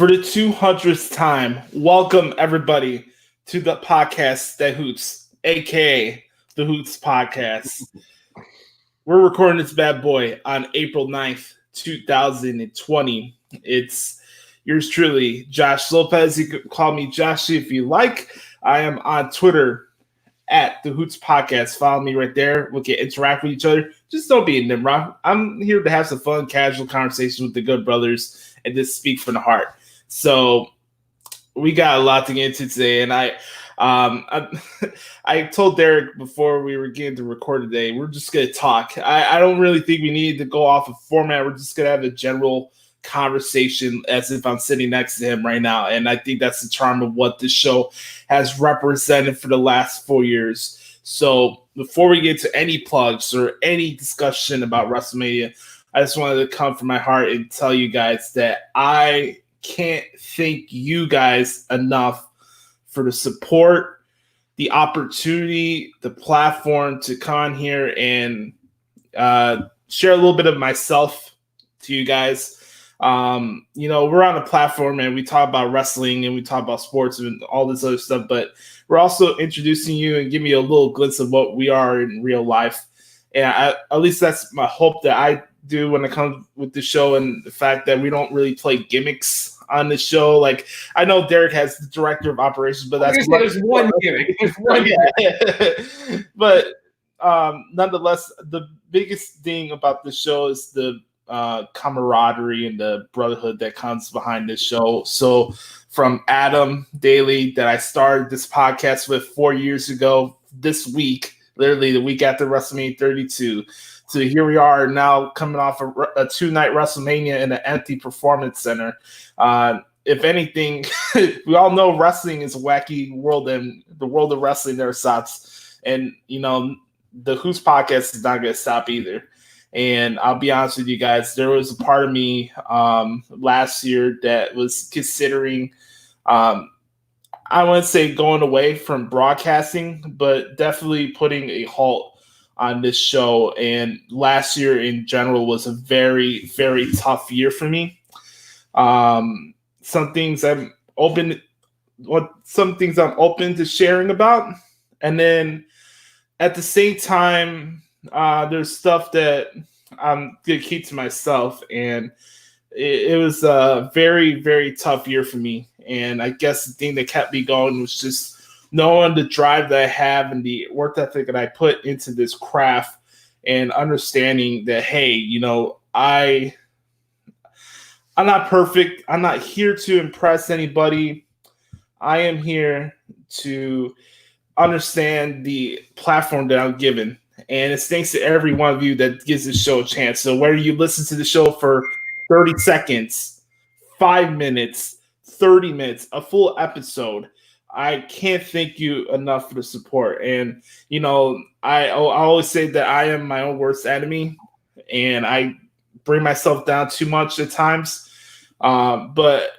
For the 200th time, welcome everybody to the podcast that hoots, aka the Hoots Podcast. We're recording this bad boy on April 9th, 2020. It's yours truly, Josh Lopez. You can call me Joshie if you like. I am on Twitter at the Hoots Podcast. Follow me right there. We can interact with each other. Just don't be a nimrod. I'm here to have some fun, casual conversations with the good brothers and just speak from the heart. So we got a lot to get into today, and I told Derek before we were getting to record today, we're just going to talk. I don't really think we need to go off of format. We're just going to have a general conversation as if I'm sitting next to him right now, and I think that's the charm of what this show has represented for the last 4 years. So before we get to any plugs or any discussion about WrestleMania, I just wanted to come from my heart and tell you guys that I can't thank you guys enough for the support, the opportunity, the platform to come on here and share a little bit of myself to you guys. We're on a platform and we talk about wrestling and we talk about sports and all this other stuff, but we're also introducing you and giving you a little glimpse of what we are in real life. And at least that's my hope that I do when it comes with the show, and the fact that we don't really play gimmicks on the show. Like, I know Derek has the director of operations, but that's there's one gimmick. There's one gimmick. But nonetheless, the biggest thing about the show is the camaraderie and the brotherhood that comes behind this show. So from Adam Daly, that I started this podcast with 4 years ago this week, literally the week after WrestleMania 32, so here we are now coming off a two-night WrestleMania in an empty performance center. If anything, we all know wrestling is a wacky world, and the world of wrestling never stops. And, the Hoots Podcast is not going to stop either. And I'll be honest with you guys, there was a part of me last year that was considering, I wouldn't say going away from broadcasting, but definitely putting a halt on this show. And last year in general was a very, very tough year for me. Some things I'm open to sharing about, and then at the same time, there's stuff that I'm gonna keep to myself. And it was a very, very tough year for me. And I guess the thing that kept me going was just knowing the drive that I have and the work ethic that I put into this craft, and understanding that, hey, I'm not perfect. I'm not here to impress anybody. I am here to understand the platform that I'm given. And it's thanks to every one of you that gives this show a chance. So whether you listen to the show for 30 seconds, 5 minutes, 30 minutes, a full episode, I can't thank you enough for the support. And, I always say that I am my own worst enemy, and I bring myself down too much at times. But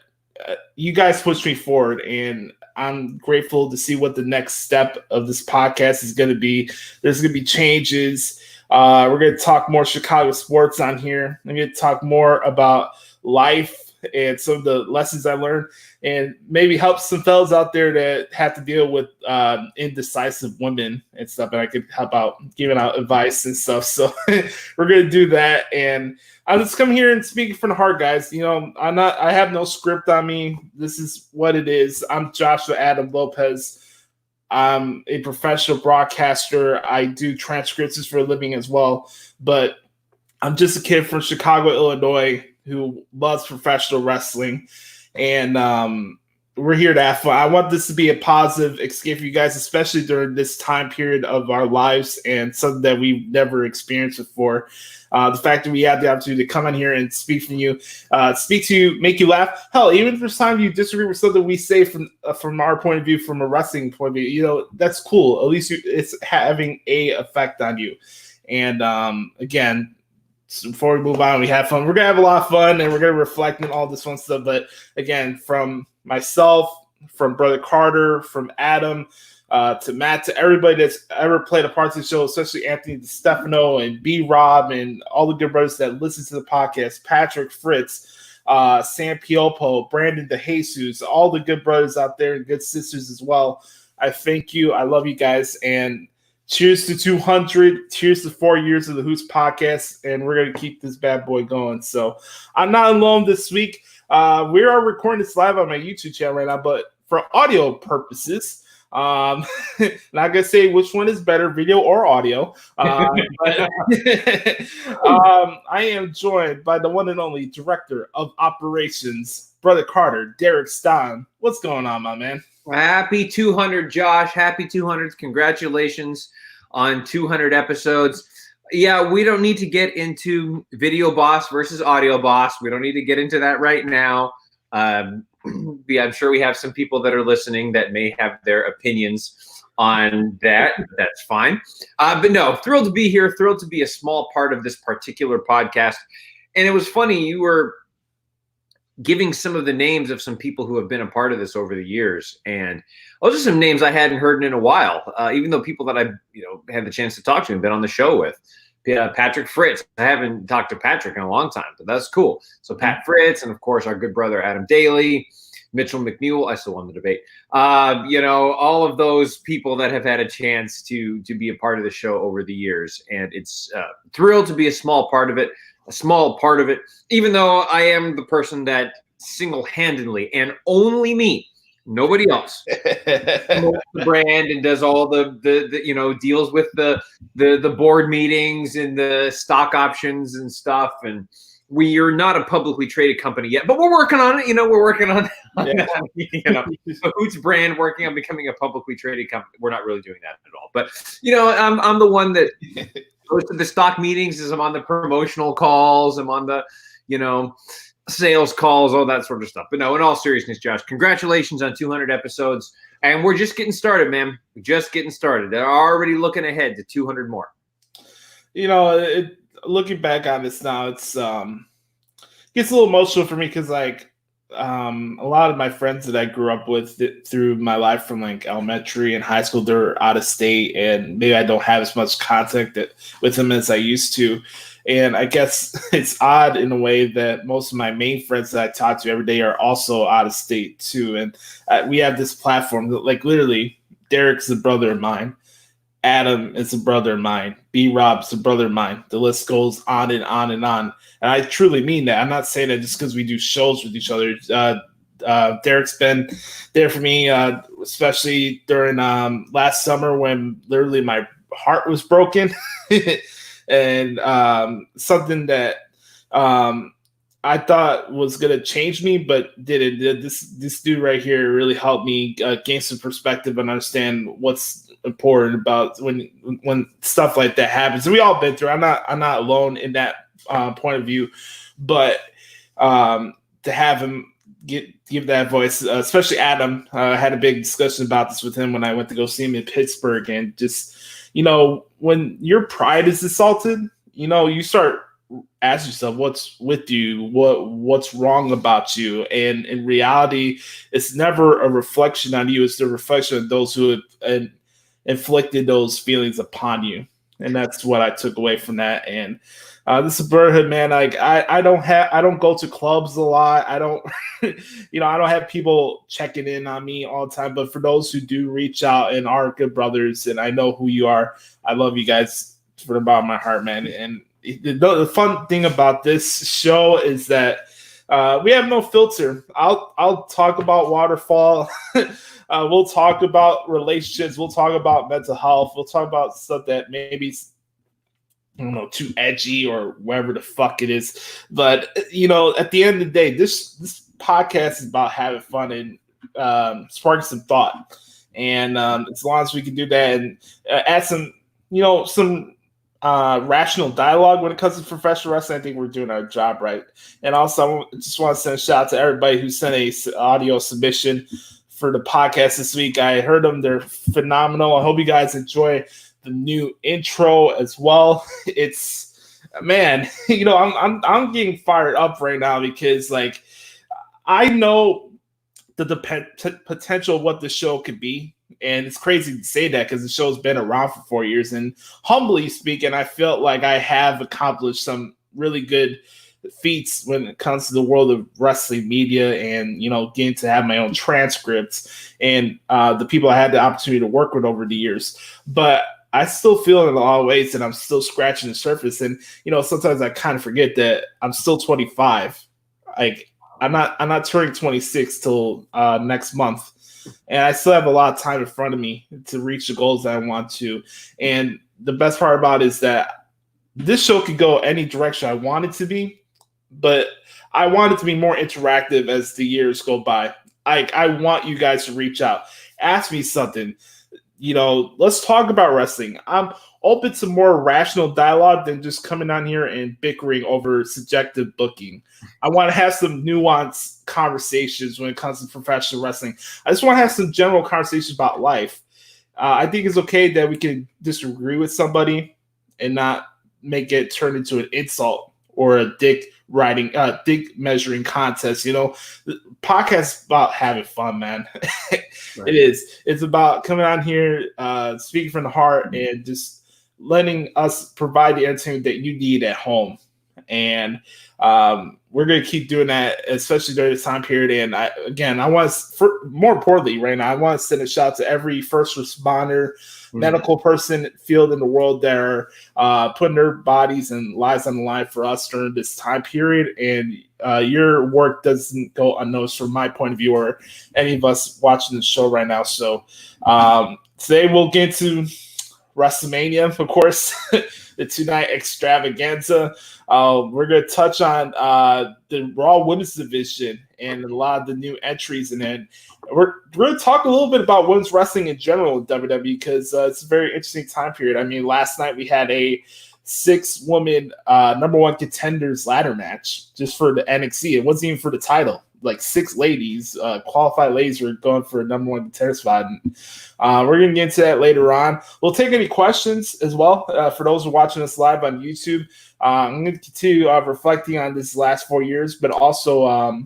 you guys push me forward, and I'm grateful to see what the next step of this podcast is going to be. There's going to be changes. We're going to talk more Chicago sports on here. I'm going to talk more about life and some of the lessons I learned, and maybe help some fellas out there that have to deal with indecisive women and stuff. And I could help out giving out advice and stuff. So we're going to do that. And I'll just come here and speak from the heart, guys. I have no script on me. This is what it is. I'm Joshua Adam Lopez. I'm a professional broadcaster. I do transcriptions for a living as well, but I'm just a kid from Chicago, Illinois, who loves professional wrestling. And we're here to have fun. I want this to be a positive escape for you guys, especially during this time period of our lives and something that we've never experienced before. The fact that we have the opportunity to come in here and speak from you, speak to you, make you laugh. Hell, even if there's time you disagree with something we say from our point of view, from a wrestling point of view, that's cool. At least it's having a effect on you. And again, so before we move on, we have fun. We're going to have a lot of fun, and we're going to reflect on all this fun stuff. But again, from myself, from Brother Carter, from Adam, to Matt, to everybody that's ever played a part of the show, especially Anthony DeStefano and B-Rob and all the good brothers that listen to the podcast, Patrick, Fritz, Sam Piopo, Brandon DeJesus, all the good brothers out there and good sisters as well. I thank you. I love you guys. And cheers to 200. Cheers to 4 years of the Hoots Podcast. And we're going to keep this bad boy going. So I'm not alone this week. We are recording this live on my YouTube channel right now, but for audio purposes, not gonna say which one is better, video or audio. But I am joined by the one and only Director of Operations, Brother Carter, Derek Stoughton. What's going on, my man? Happy 200, Josh. Happy 200. Congratulations on 200 episodes. Yeah, we don't need to get into video boss versus audio boss. We don't need to get into that right now. I'm sure we have some people that are listening that may have their opinions on that. That's fine. But no, thrilled to be here. Thrilled to be a small part of this particular podcast. And it was funny, you were giving some of the names of some people who have been a part of this over the years. And those are some names I hadn't heard in a while, even though people that I had the chance to talk to and been on the show with. Patrick Fritz. I haven't talked to Patrick in a long time, but that's cool. So Pat Fritz, and of course our good brother Adam Daly, Mitchell McNeil. I still won the debate. All of those people that have had a chance to be a part of the show over the years, and it's thrilled to be a small part of it. Even though I am the person that single-handedly and only me, nobody else, the brand and does all the deals with the board meetings and the stock options and stuff. And we are not a publicly traded company yet, but we're working on it. We're working on the Hoots brand, working on becoming a publicly traded company. We're not really doing that at all, but I'm the one that goes to the stock meetings. I'm on the promotional calls. I'm on the sales calls, all that sort of stuff. But no, in all seriousness, Josh, congratulations on 200 episodes. And we're just getting started, man. We're just getting started. They're already looking ahead to 200 more. Looking back on this now, it's gets a little emotional for me because a lot of my friends that I grew up with through my life from elementary and high school, they're out of state, and maybe I don't have as much contact with them as I used to. And I guess it's odd in a way that most of my main friends that I talk to every day are also out of state too. And we have this platform that, literally, Derek's a brother of mine. Adam is a brother of mine. B-Rob's a brother of mine. The list goes on and on and on. And I truly mean that. I'm not saying that just because we do shows with each other. Derek's been there for me, especially during last summer when literally my heart was broken. And something that I thought was going to change me, but didn't. This dude right here really helped me gain some perspective and understand what's important about when stuff like that happens. And we all been through. I'm not alone in that point of view, but to have him give that voice, especially Adam. I had a big discussion about this with him when I went to go see him in Pittsburgh, and just when your pride is assaulted, you start asking yourself what's with you, what's wrong about you, and in reality, it's never a reflection on you; it's the reflection of those who have inflicted those feelings upon you, and that's what I took away from that. And this is brotherhood, man. I don't go to clubs a lot. I don't, I don't have people checking in on me all the time. But for those who do reach out and are good brothers, and I know who you are, I love you guys from the bottom of my heart, man. And the fun thing about this show is that we have no filter. I'll talk about waterfall. We'll talk about relationships. We'll talk about mental health. We'll talk about stuff that maybe, I don't know, too edgy or whatever the fuck it is. But, at the end of the day, this podcast is about having fun and sparking some thought. And as long as we can do that and add some rational dialogue when it comes to professional wrestling, I think we're doing our job right. And also, I just want to send a shout out to everybody who sent a audio submission for the podcast this week. I heard them. They're phenomenal. I hope you guys enjoy the new intro as well. It's, man, I'm getting fired up right now because I know the potential of what the show could be. And it's crazy to say that because the show's been around for 4 years. And humbly speaking, I felt like I have accomplished some really good feats when it comes to the world of wrestling media and, getting to have my own transcripts and the people I had the opportunity to work with over the years. But I still feel in a lot of ways that I'm still scratching the surface. And, sometimes I kind of forget that I'm still 25. Like I'm not turning 26 till next month. And I still have a lot of time in front of me to reach the goals that I want to. And the best part about it is that this show could go any direction I want it to be, but I want it to be more interactive as the years go by. I want you guys to reach out, ask me something. Let's talk about wrestling. I'm open to more rational dialogue than just coming on here and bickering over subjective booking. I want to have some nuanced conversations when it comes to professional wrestling. I just want to have some general conversations about life. I think it's okay that we can disagree with somebody and not make it turn into an insult or a dick measuring contest. The podcast is about having fun, man. Right. It is. It's about coming on here, speaking from the heart, and just letting us provide the entertainment that you need at home. And we're going to keep doing that, especially during this time period. And I want to, more importantly, right now, I want to send a shout out to every first responder, medical person, field in the world that are putting their bodies and lives on the line for us during this time period. And your work doesn't go unnoticed from my point of view or any of us watching the show right now. So today we'll get to WrestleMania, of course, the 2-night extravaganza. We're going to touch on the Raw Women's Division and a lot of the new entries. And then we're going to talk a little bit about women's wrestling in general in WWE because it's a very interesting time period. I mean, last night we had a 6-woman number 1 contenders ladder match just for the NXT. It wasn't even for the title. Like 6 ladies, qualified ladies, were going for a number 1 contender spot. And, we're going to get into that later on. We'll take any questions as well for those who are watching us live on YouTube. I'm going to continue reflecting on this last 4 years, but also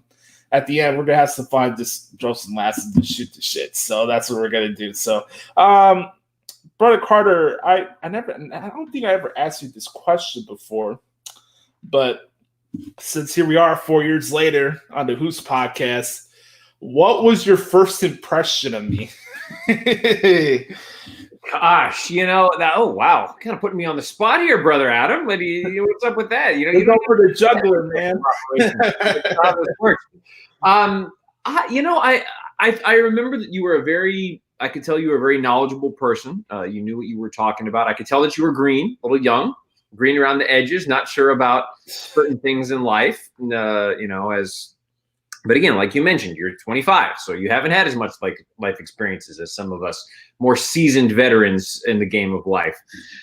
at the end, we're going to have some fun, just throw some laughs and just shoot the shit. So that's what we're going to do. So, Brother Carter, I don't think I ever asked you this question before, but since here we are 4 years later on the Hoots Podcast, what was your first impression of me? Gosh, oh wow, kind of putting me on the spot here, Brother Adam. What's up with that? You go for the juggler, man. I remember that you were I could tell you were a very knowledgeable person. You knew what you were talking about. I could tell that you were green, a little young, green around the edges, not sure about certain things in life, but again, like you mentioned, you're 25, so you haven't had as much life experiences as some of us more seasoned veterans in the game of life.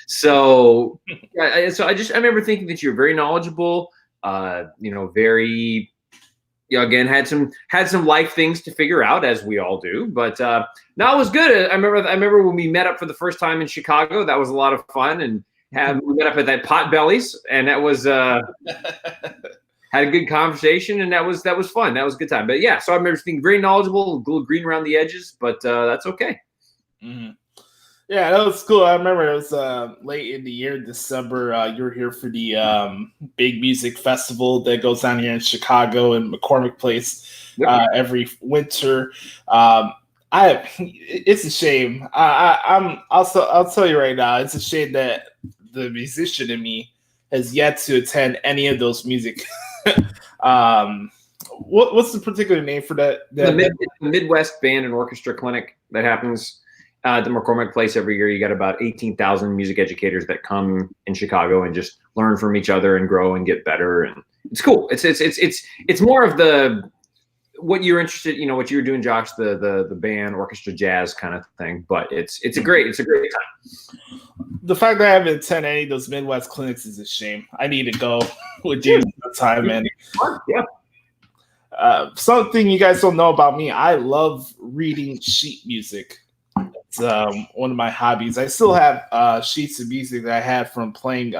So, I remember thinking that you're very knowledgeable, very, again, had some life things to figure out, as we all do. But no, it was good. I remember when we met up for the first time in Chicago. That was a lot of fun, and we met up at that Potbelly's, and that was had a good conversation, and that was fun. That was a good time. But yeah, so I remember being very knowledgeable, a little green around the edges, but that's okay. Mm-hmm. Yeah, that was cool. I remember it was late in the year, December. You were here for the big music festival that goes on here in Chicago and McCormick Place every winter. It's a shame. I'll tell you right now, it's a shame that the musician in me has yet to attend any of those music. What's the particular name for that? The Midwest Band and Orchestra Clinic that happens at the McCormick Place every year. You got about 18,000 music educators that come in Chicago and just learn from each other and grow and get better. And it's cool. It's more of what you're interested, what you were doing, Josh, the band, orchestra, jazz kind of thing. But it's a great time. The fact that I haven't attended any of those Midwest clinics is a shame. I need to go with you sometime, man. Yeah. Something you guys don't know about me, I love reading sheet music. It's one of my hobbies. I still have sheets of music that I had from playing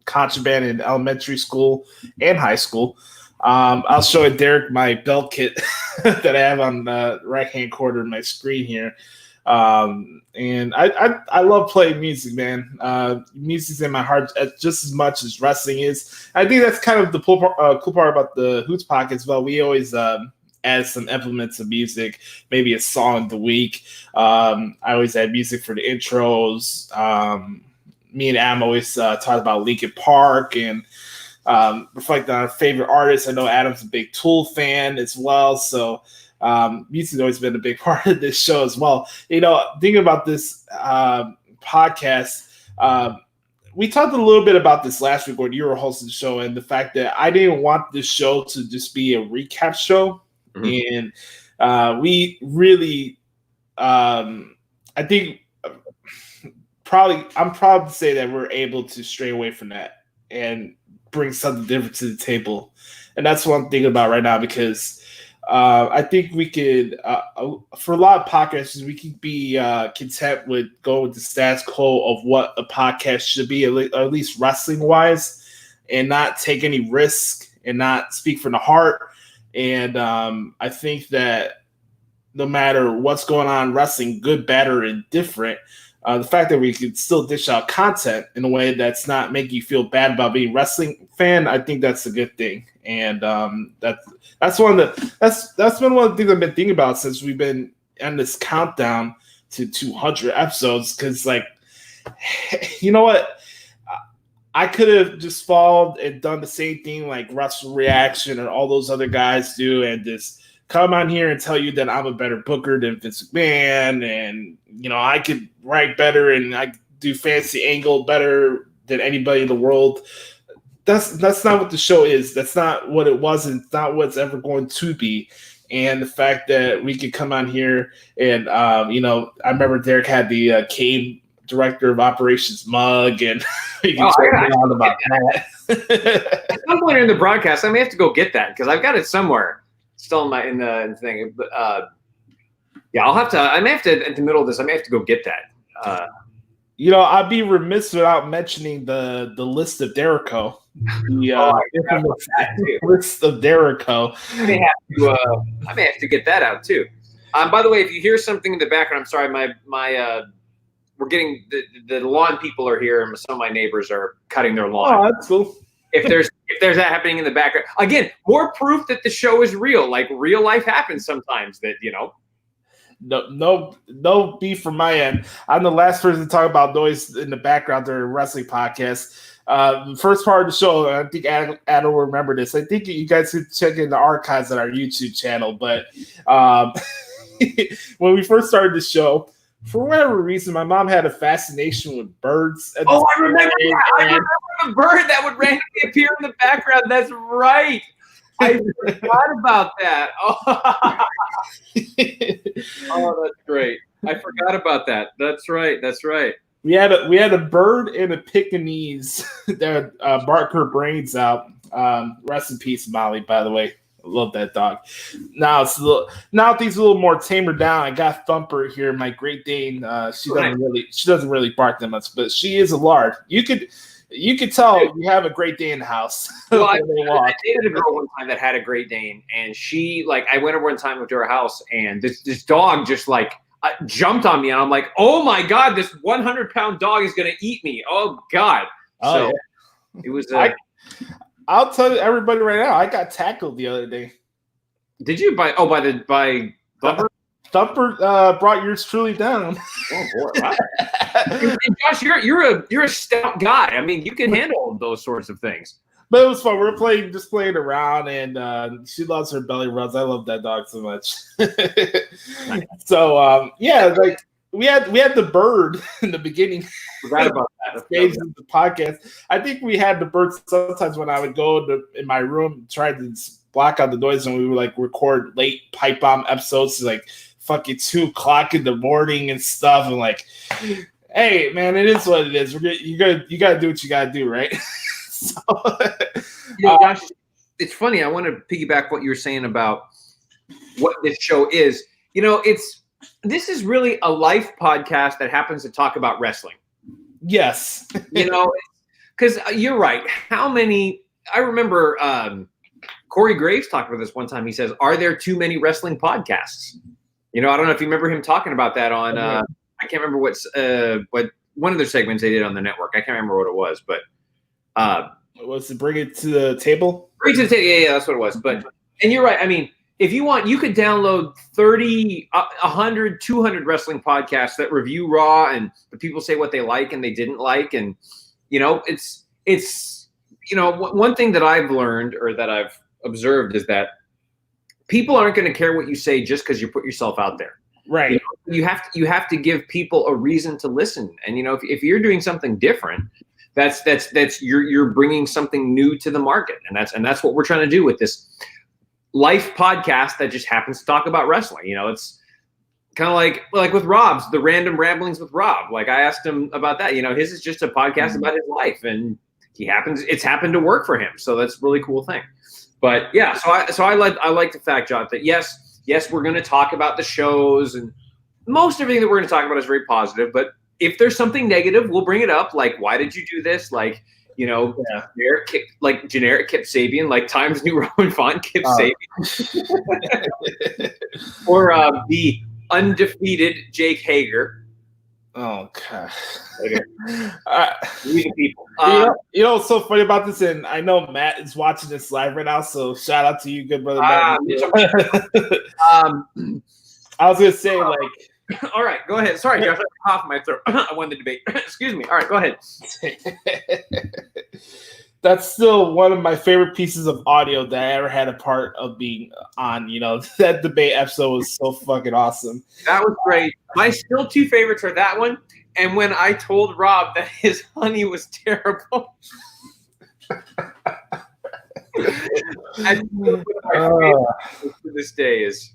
contraband in elementary school and high school. I'll show Derek my belt kit that I have on the right-hand corner of my screen here. And I love playing music, man. Music's in my heart just as much as wrestling is. I think that's kind of the cool part about the Hoots Podcast as well. We always add some implements of music, maybe a song of the week. I always add music for the intros. Me and Adam always talk about Linkin Park and reflect on our favorite artists. I know Adam's a big Tool fan as well, so music has always been a big part of this show as well. Thinking about this podcast, we talked a little bit about this last week when you were hosting the show, and the fact that I didn't want this show to just be a recap show. Mm-hmm. And we really, I think, I'm proud to say that we're able to stray away from that and bring something different to the table. And that's what I'm thinking about right now, because I think we could, for a lot of podcasts, we could be content with going with the status quo of what a podcast should be, at least wrestling-wise, and not take any risk and not speak from the heart. And I think that no matter what's going on in wrestling, good, bad, or indifferent, the fact that we could still dish out content in a way that's not making you feel bad about being a wrestling fan, I think that's a good thing. And that's been one of the things I've been thinking about since we've been on this countdown to 200 episodes. Because, you know what? I could have just followed and done the same thing like Wrestle Reaction and all those other guys do, and just come on here and tell you that I'm a better booker than Vince McMahon, and I could write better and I do fancy angle better than anybody in the world. That's not what the show is. That's not what it was, and it's not what it's ever going to be. And the fact that we could come on here and I remember Derek had the Cave Director of Operations mug, and you can talk on about that. At some point in the broadcast, I may have to go get that because I've got it somewhere. Still in the thing, but I'll have to. I may have to at the middle of this. I may have to go get that. I'd be remiss without mentioning the list of Dericho. The list of Dericho. I may have to get that out too. By the way, if you hear something in the background, I'm sorry. My we're getting the lawn people are here, and some of my neighbors are cutting their lawn. Oh, that's cool. If there's that happening in the background, again, more proof that the show is real. Like real life happens sometimes. That No beef from my end. I'm the last person to talk about noise in the background during a wrestling podcast. The first part of the show, I think Adam will remember this. I think you guys could check in the archives on our YouTube channel. But when we first started the show, for whatever reason, my mom had a fascination with birds. I remember that. I remember the bird that would randomly appear in the background. That's right. I forgot about that. Oh, that's great. I forgot about that. That's right. We had a bird and a Pekingese that barked her brains out. Rest in peace, Molly, by the way. I love that dog. Now things a little more tamer down. I got Thumper here, my Great Dane. She doesn't really bark that much, but she is a lard. You could tell you have a Great Dane in the house. Well, I dated a girl one time that had a Great Dane, and she I went over one time to her house, and this dog just jumped on me, and I'm like, oh my god, this 100-pound dog is gonna eat me. Oh god. It was. I'll tell everybody right now, I got tackled the other day. Did you by Thumper? Thumper brought yours truly down. Oh boy! Wow. Josh, you're a stout guy. I mean, you can handle those sorts of things. But it was fun. We're playing around, and she loves her belly rubs. I love that dog so much. So we had the bird in the beginning. Forgot about that. Stage of the podcast. I think we had the bird sometimes when I would go in my room, try to block out the noise, and we would record late pipe bomb episodes fucking 2:00 in the morning and stuff. And hey man, it is what it is. You gotta do what you gotta do, right? So, Josh, it's funny. I want to piggyback what you were saying about what this show is. This is really a life podcast that happens to talk about wrestling. Yes. Because you're right. I remember Corey Graves talked about this one time. He says, are there too many wrestling podcasts? I don't know if you remember him talking about that on. I can't remember what one of their segments they did on the network. I can't remember what it was, but was to bring it to the table. Bring it to the table. Yeah, that's what it was. But and you're right. I mean, if you want, you could download 30, 100, 200 wrestling podcasts that review Raw and the people say what they like and they didn't like, and it's one thing that I've learned or that I've observed is that people aren't going to care what you say just because you put yourself out there. Right. You have to give people a reason to listen. And if you're doing something different, that's you're bringing something new to the market, and that's what we're trying to do with this life podcast that just happens to talk about wrestling. It's kind of like with Rob's, the random ramblings with Rob. Like I asked him about that. His is just a podcast about his life, and it's happened to work for him. So that's a really cool thing. But yeah, so I like the fact, John, that yes, we're going to talk about the shows, and most everything that we're going to talk about is very positive. But if there's something negative, we'll bring it up. Like, why did you do this? Like, generic Kip Sabian, like Times New Roman font Kip Sabian, or the undefeated Jake Hager. Oh God! We the people. What's so funny about this, and I know Matt is watching this live right now, so shout out to you, good brother. Matt. I was gonna say, all right, go ahead. Sorry, Josh, I have a cough in my throat. I won the debate. Excuse me. All right, go ahead. That's still one of my favorite pieces of audio that I ever had a part of being on. That debate episode was so fucking awesome. That was great. My still two favorites are that one, and when I told Rob that his honey was terrible. To this day is.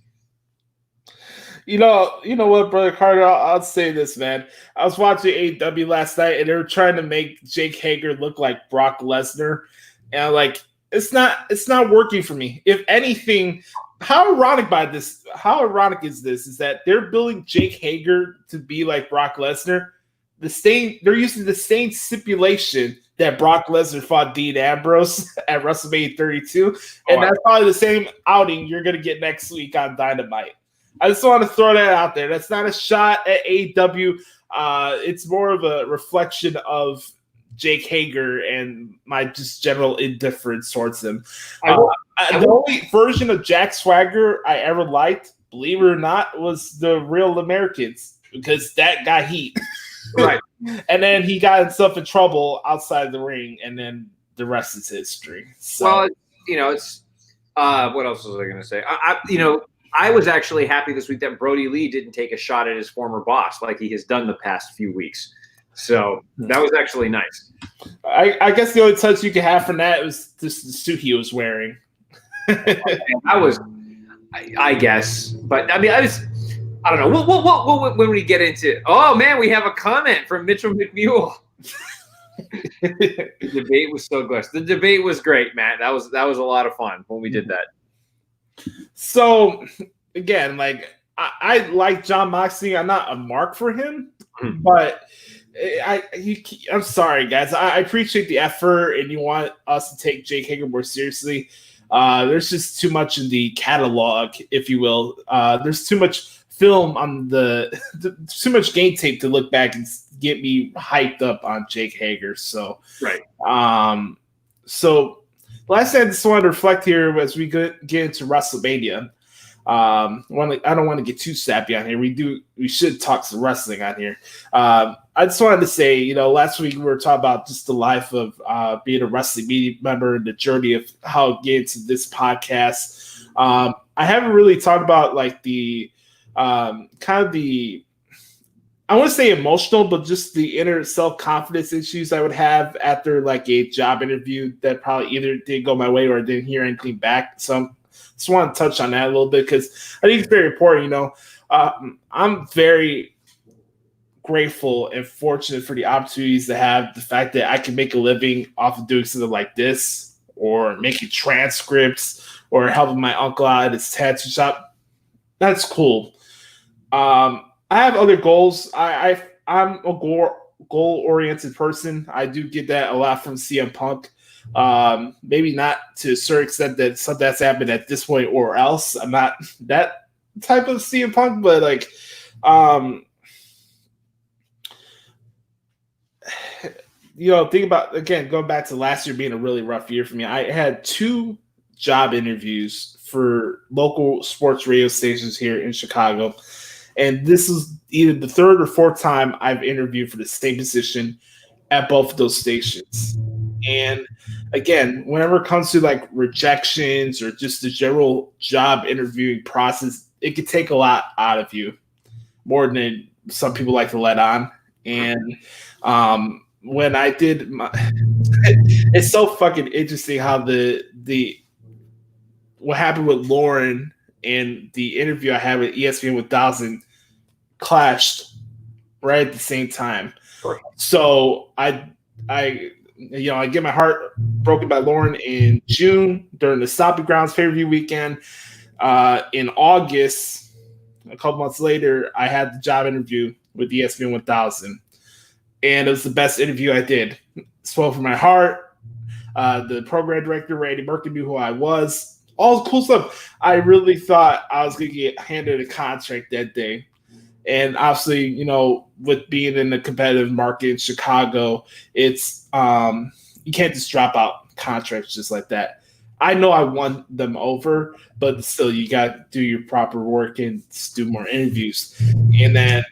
You know what, Brother Carter? I'll say this, man. I was watching AEW last night, and they were trying to make Jake Hager look like Brock Lesnar, and it's not working for me. If anything, how ironic is this? Is that they're building Jake Hager to be like Brock Lesnar? They're using the same stipulation that Brock Lesnar fought Dean Ambrose at WrestleMania 32, and that's probably the same outing you're gonna get next week on Dynamite. I just want to throw that out there. That's not a shot at AEW. It's more of a reflection of Jake Hager and my just general indifference towards him. The only version of Jack Swagger I ever liked, believe it or not, was the Real Americans, because that got heat. Right. And then he got himself in trouble outside the ring, and then the rest is history. So. Well, it's what else was I going to say? I was actually happy this week that Brody Lee didn't take a shot at his former boss like he has done the past few weeks. So that was actually nice. I guess the only touch you could have from that was just the suit he was wearing. I guess. But I mean, I don't know. What when we get into? Oh man, we have a comment from Mitchell McMule. The debate was so good. The debate was great, Matt. That was a lot of fun when we did that. So again, I like Jon Moxley. I'm not a mark for him, but I'm sorry, guys. I appreciate the effort, and you want us to take Jake Hager more seriously. There's just too much in the catalog, if you will. There's too much film on too much game tape to look back and get me hyped up on Jake Hager. So right. So last thing I just want to reflect here as we get into WrestleMania. I don't want to get too sappy on here. We should talk some wrestling on here. I just wanted to say, last week we were talking about just the life of being a wrestling media member and the journey of how it gets into this podcast. I haven't really talked about the kind of the, I want to say emotional, but just the inner self-confidence issues I would have after a job interview that probably either didn't go my way or I didn't hear anything back. So just want to touch on that a little bit because I think it's very important. I'm very grateful and fortunate for the opportunities to have, the fact that I can make a living off of doing something like this, or making transcripts, or helping my uncle out at his tattoo shop. That's cool. I have other goals. I'm a goal-oriented person. I do get that a lot from CM Punk. Maybe not to a certain extent that something that's happened at this point or else. I'm not that type of CM Punk, but like, think about, again, going back to last year being a really rough year for me. I had 2 job interviews for local sports radio stations here in Chicago. And this is either the 3rd or 4th time I've interviewed for the same position at both of those stations. And again, whenever it comes to like rejections or just the general job interviewing process, it could take a lot out of you, more than some people like to let on. And when I did it's so fucking interesting how the what happened with Lauren and the interview I had with ESPN 1000 clashed right at the same time. Sure. So I get my heart broken by Lauren in June during the Stomping Grounds pay-per-view weekend. In August, a couple months later, I had the job interview with ESPN 1000. And it was the best interview I did. Spoke from my heart. The program director, Randy Merkin, knew who I was. All the cool stuff. I really thought I was going to get handed a contract that day. And obviously, with being in the competitive market in Chicago, it's you can't just drop out contracts just like that. I know I won them over, but still, you got to do your proper work and do more interviews. And then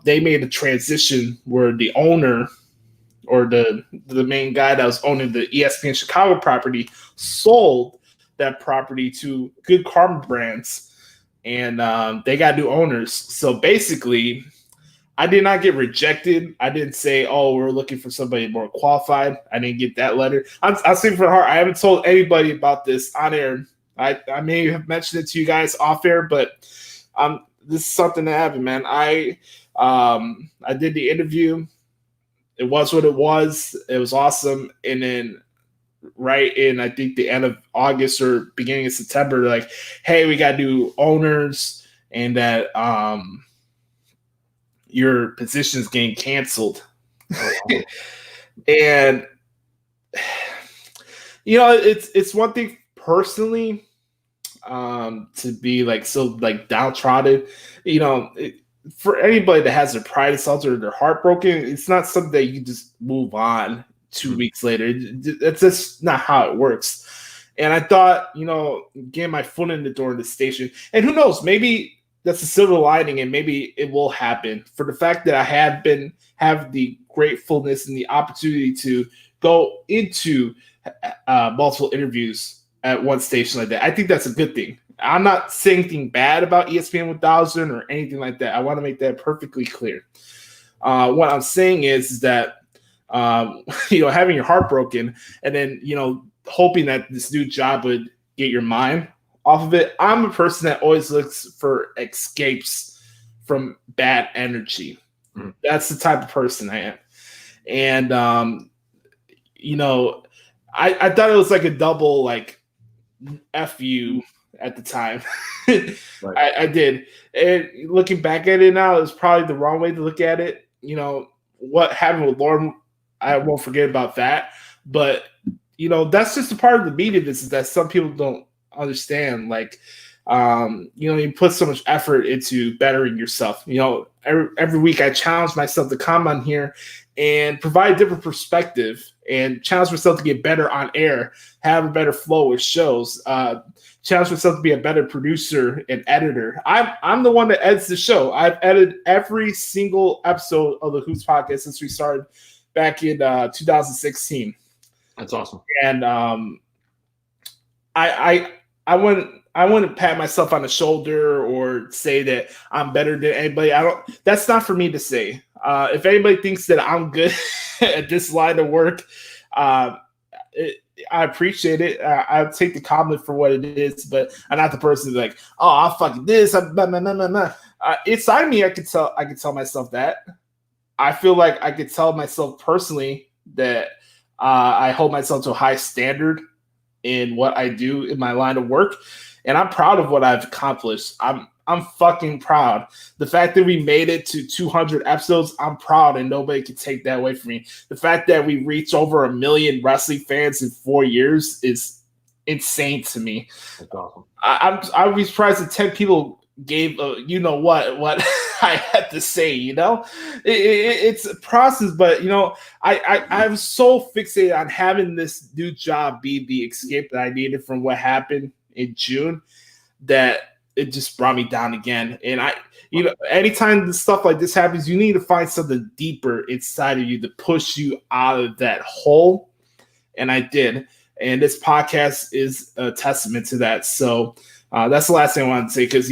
they made a transition where the owner, or the main guy that was owning the ESPN Chicago property, sold that property to Good Karma Brands, and they got new owners. So basically, I did not get rejected. I didn't say, "Oh, we're looking for somebody more qualified." I didn't get that letter. I'm speaking from the heart. I haven't told anybody about this on air. I may have mentioned it to you guys off air, but this is something that happened, man. I did the interview. It was what it was. It was awesome. And then right in, I think, the end of August or beginning of September, like, hey, we got new owners, and that your position is getting canceled. And it's one thing personally to be like so like downtrodden. For anybody that has their pride assaulted or their heart broken, it's not something that you can just move on 2 weeks later. That's just not how it works. And I thought, getting my foot in the door in the station, and who knows, maybe that's a silver lining, and maybe it will happen. For the fact that I have the gratefulness and the opportunity to go into multiple interviews at one station like that, I think that's a good thing. I'm not saying anything bad about ESPN 1000 or anything like that. I want to make that perfectly clear. What I'm saying is that having your heart broken and then hoping that this new job would get your mind off of it. I'm a person that always looks for escapes from bad energy. Mm. That's the type of person I am. And I thought it was like a double like F you at the time. Right. I did. And looking back at it now, it's probably the wrong way to look at it. What happened with Lauren, I won't forget about that. But that's just a part of the media business that some people don't understand. Like, you put so much effort into bettering yourself. Every week I challenge myself to come on here and provide a different perspective and challenge myself to get better on air, have a better flow with shows, challenge myself to be a better producer and editor. I'm the one that edits the show. I've edited every single episode of the Hoots Podcast since we started back in 2016. That's awesome. And I wouldn't pat myself on the shoulder or say that I'm better than anybody. That's not for me to say. If anybody thinks that I'm good at this line of work, I appreciate it. I'll take the compliment for what it is, but I'm not the person like, oh, I'll fucking this. Inside me, I could tell myself that. I feel like I could tell myself personally that I hold myself to a high standard in what I do in my line of work, and I'm proud of what I've accomplished. I'm fucking proud. The fact that we made it to 200 episodes, I'm proud, and nobody can take that away from me. The fact that we reached over 1 million wrestling fans in 4 years is insane to me. That's awesome. I would be surprised if 10 people gave what I had to say. It's a process, but I was so fixated on having this new job be the escape that I needed from what happened in June that it just brought me down again. And anytime the stuff like this happens, you need to find something deeper inside of you to push you out of that hole. And I did. And this podcast is a testament to that. So that's the last thing I wanted to say, because,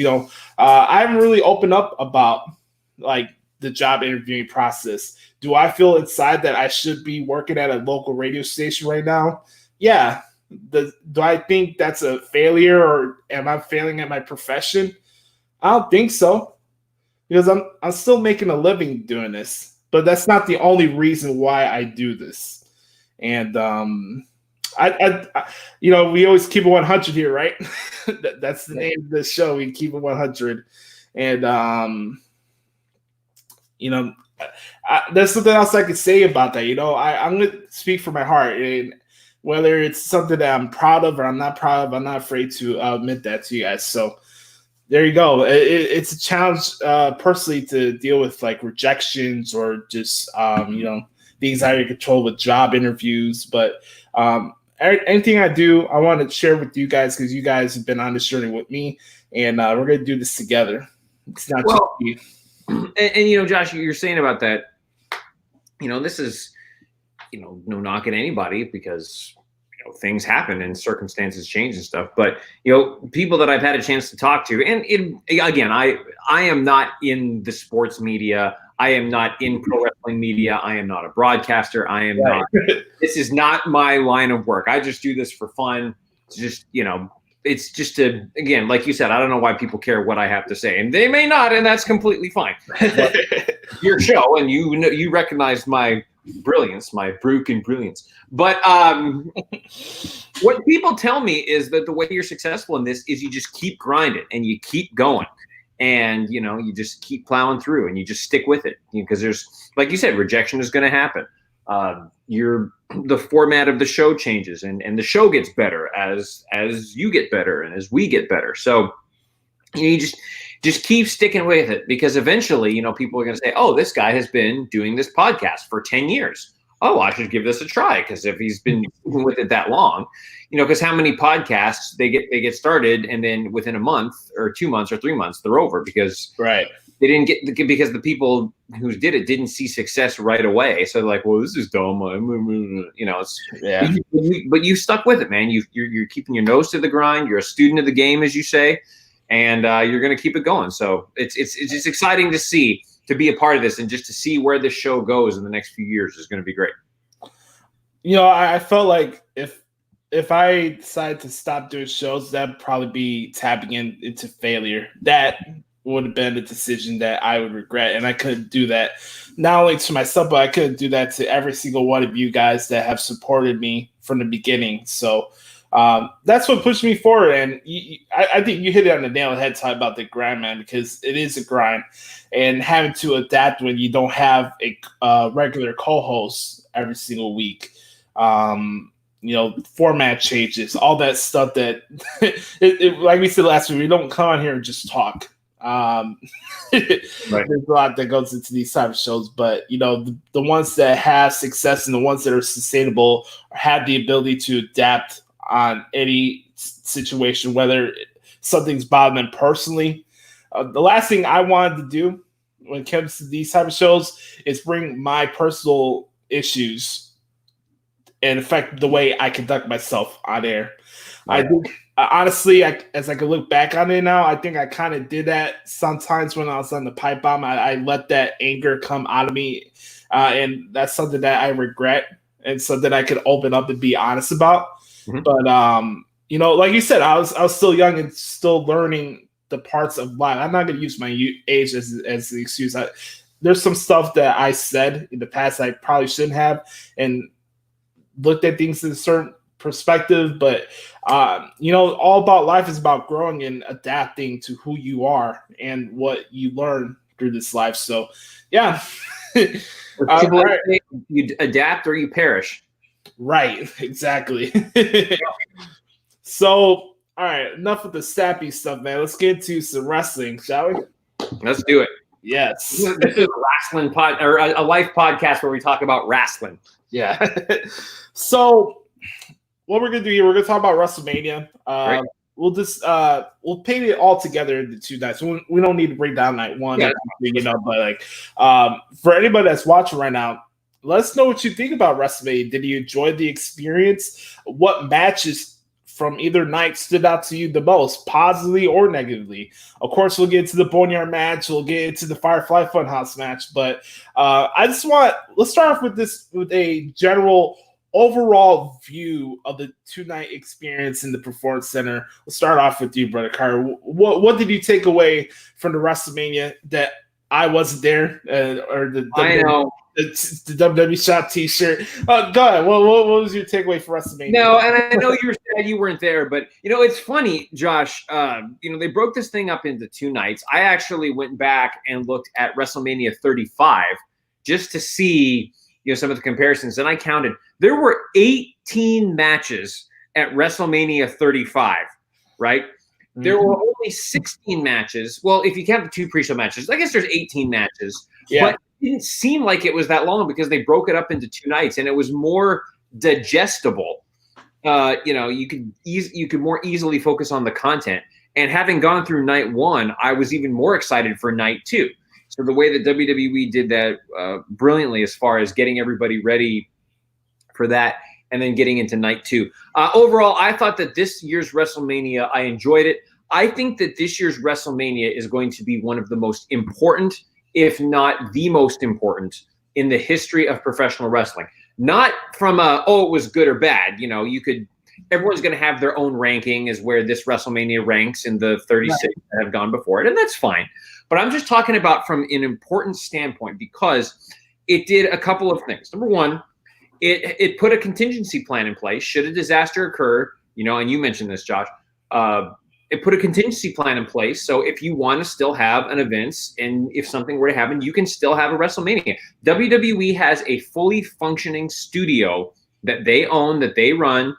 I haven't really opened up about like the job interviewing process. Do I feel inside that I should be working at a local radio station right now? Yeah. Do I think that's a failure, or am I failing at my profession? I don't think so, because I'm still making a living doing this, but that's not the only reason why I do this. And I we always keep it 100 here, right? That's the name of the show. We keep it 100, and there's something else I could say about that. I'm going to speak from my heart, and whether it's something that I'm proud of or I'm not proud of, I'm not afraid to admit that to you guys. So there you go. It's a challenge personally to deal with like rejections or just the anxiety control with job interviews. But anything I do, I want to share with you guys, because you guys have been on this journey with me, and we're going to do this together. It's not just you. And Josh, you're saying about that, this is, no knock at anybody, because things happen and circumstances change and stuff. But people that I've had a chance to talk to, and again, I am not in the sports media. I am not in pro wrestling media. I am not a broadcaster. I am not. This is not my line of work. I just do this for fun. It's just it's just again, like you said, I don't know why people care what I have to say, and they may not, and that's completely fine. But your show, and you recognize my brilliance, my broken brilliance. But what people tell me is that the way you're successful in this is you just keep grinding and you keep going, and you just keep plowing through and you just stick with it, because there's, like you said, rejection is going to happen. The format of the show changes, and the show gets better as you get better and as we get better. So you just keep sticking with it, because eventually, people are going to say, oh, this guy has been doing this podcast for 10 years. Oh, I should give this a try, because if he's been with it that long, because how many podcasts they get started, and then within a month or 2 months or 3 months, they're over, because they didn't because the people who did it didn't see success right away. So they're like, well, this is dumb. But you stuck with it, man. You're keeping your nose to the grind. You're a student of the game, as you say. And you're going to keep it going. So it's just exciting to be a part of this, and just to see where this show goes in the next few years is going to be great. I felt like if I decide to stop doing shows, that'd probably be tapping into failure. That would have been a decision that I would regret, and I couldn't do that not only to myself, but I couldn't do that to every single one of you guys that have supported me from the beginning. So that's what pushed me forward, and I think you hit it on the nail on the head, talking about the grind, man, because it is a grind, and having to adapt when you don't have a regular co-host every single week. Format changes, all that stuff that like we said last week, we don't come on here and just talk. There's a lot that goes into these type of shows, but the ones that have success and the ones that are sustainable have the ability to adapt on any situation, whether something's bothering them personally. The last thing I wanted to do when it comes to these type of shows is bring my personal issues and affect the way I conduct myself on air. I think, honestly, as I can look back on it now, I think I kind of did that sometimes when I was on the pipe bomb. I let that anger come out of me, and that's something that I regret, and something I could open up and be honest about. Mm-hmm. But like you said, I was still young and still learning the parts of life. I'm not going to use my age as the excuse. There's some stuff that I said in the past I probably shouldn't have, and looked at things in a certain perspective. But all about life is about growing and adapting to who you are and what you learn through this life. So yeah. Right. You adapt or you perish. Right, exactly. So, all right, enough with the sappy stuff, man. Let's get into some wrestling, shall we? Let's do it. Yes. This is a wrestling pod or a life podcast where we talk about wrestling. Yeah. So, what we're gonna do here, we're gonna talk about WrestleMania. Right. We'll just we'll paint it all together into 2 nights. We don't need to break down night 1, Yeah. but like for anybody that's watching right now, let us know what you think about WrestleMania. Did you enjoy the experience? What matches from either night stood out to you the most, positively or negatively? Of course, we'll get into the Boneyard match. We'll get into the Firefly Funhouse match. But let's start off with a general overall view of the 2-night experience in the Performance Center. We'll start off with you, Brother Carter. What did you take away from the WrestleMania that I wasn't there, or the WWE shot T-shirt? Go ahead. What was your takeaway for WrestleMania? No, and I know you were sad you weren't there, but it's funny, Josh. They broke this thing up into 2 nights. I actually went back and looked at WrestleMania 35 just to see some of the comparisons, and I counted. There were 18 matches at WrestleMania 35, right? Mm-hmm. There were only 16 matches. Well, if you count the 2 pre-show matches, I guess there's 18 matches. Yeah. But it didn't seem like it was that long because they broke it up into 2 nights, and it was more digestible. You could more easily focus on the content. And having gone through night 1, I was even more excited for night 2. So the way that WWE did that brilliantly as far as getting everybody ready for that and then getting into night 2. Overall, I thought that this year's WrestleMania, I enjoyed it. I think that this year's WrestleMania is going to be one of the most important, if not the most important, in the history of professional wrestling. Not from it was good or bad. Everyone's going to have their own ranking as where this WrestleMania ranks in the 36 that have gone before it, and that's fine. But I'm just talking about from an important standpoint because it did a couple of things. Number one, it put a contingency plan in place should a disaster occur, and you mentioned this, Josh. It put a contingency plan in place. So if you want to still have an event and if something were to happen, you can still have a WrestleMania. WWE has a fully functioning studio that they own, that they run.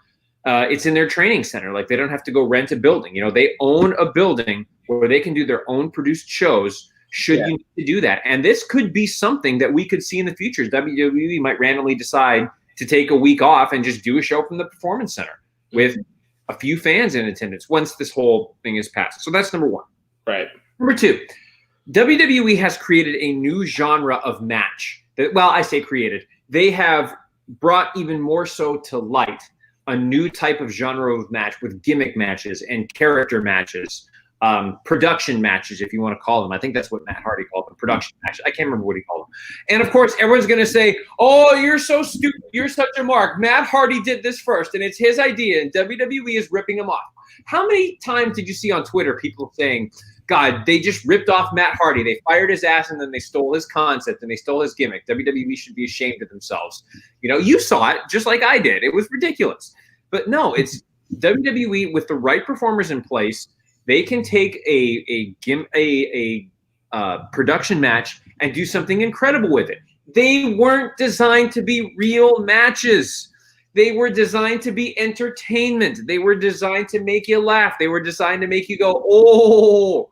It's in their training center. Like, they don't have to go rent a building. They own a building where they can do their own produced shows should you need to do that. And this could be something that we could see in the future. WWE might randomly decide to take a week off and just do a show from the Performance Center with a few fans in attendance once this whole thing is passed. So that's number one. Right. Number two, WWE has created a new genre of match. I say created. They have brought even more so to light a new type of genre of match with gimmick matches and character matches, production matches, if you want to call them. I think that's what Matt Hardy called them, production matches. I can't remember what he called them. And, of course, everyone's going to say, oh, you're so stupid. You're such a mark. Matt Hardy did this first, and it's his idea, and WWE is ripping him off. How many times did you see on Twitter people saying, God, they just ripped off Matt Hardy. They fired his ass, and then they stole his concept, and they stole his gimmick. WWE should be ashamed of themselves. You saw it just like I did. It was ridiculous. But no, it's WWE with the right performers in place. They can take a production match and do something incredible with it. They weren't designed to be real matches. They were designed to be entertainment. They were designed to make you laugh. They were designed to make you go, oh,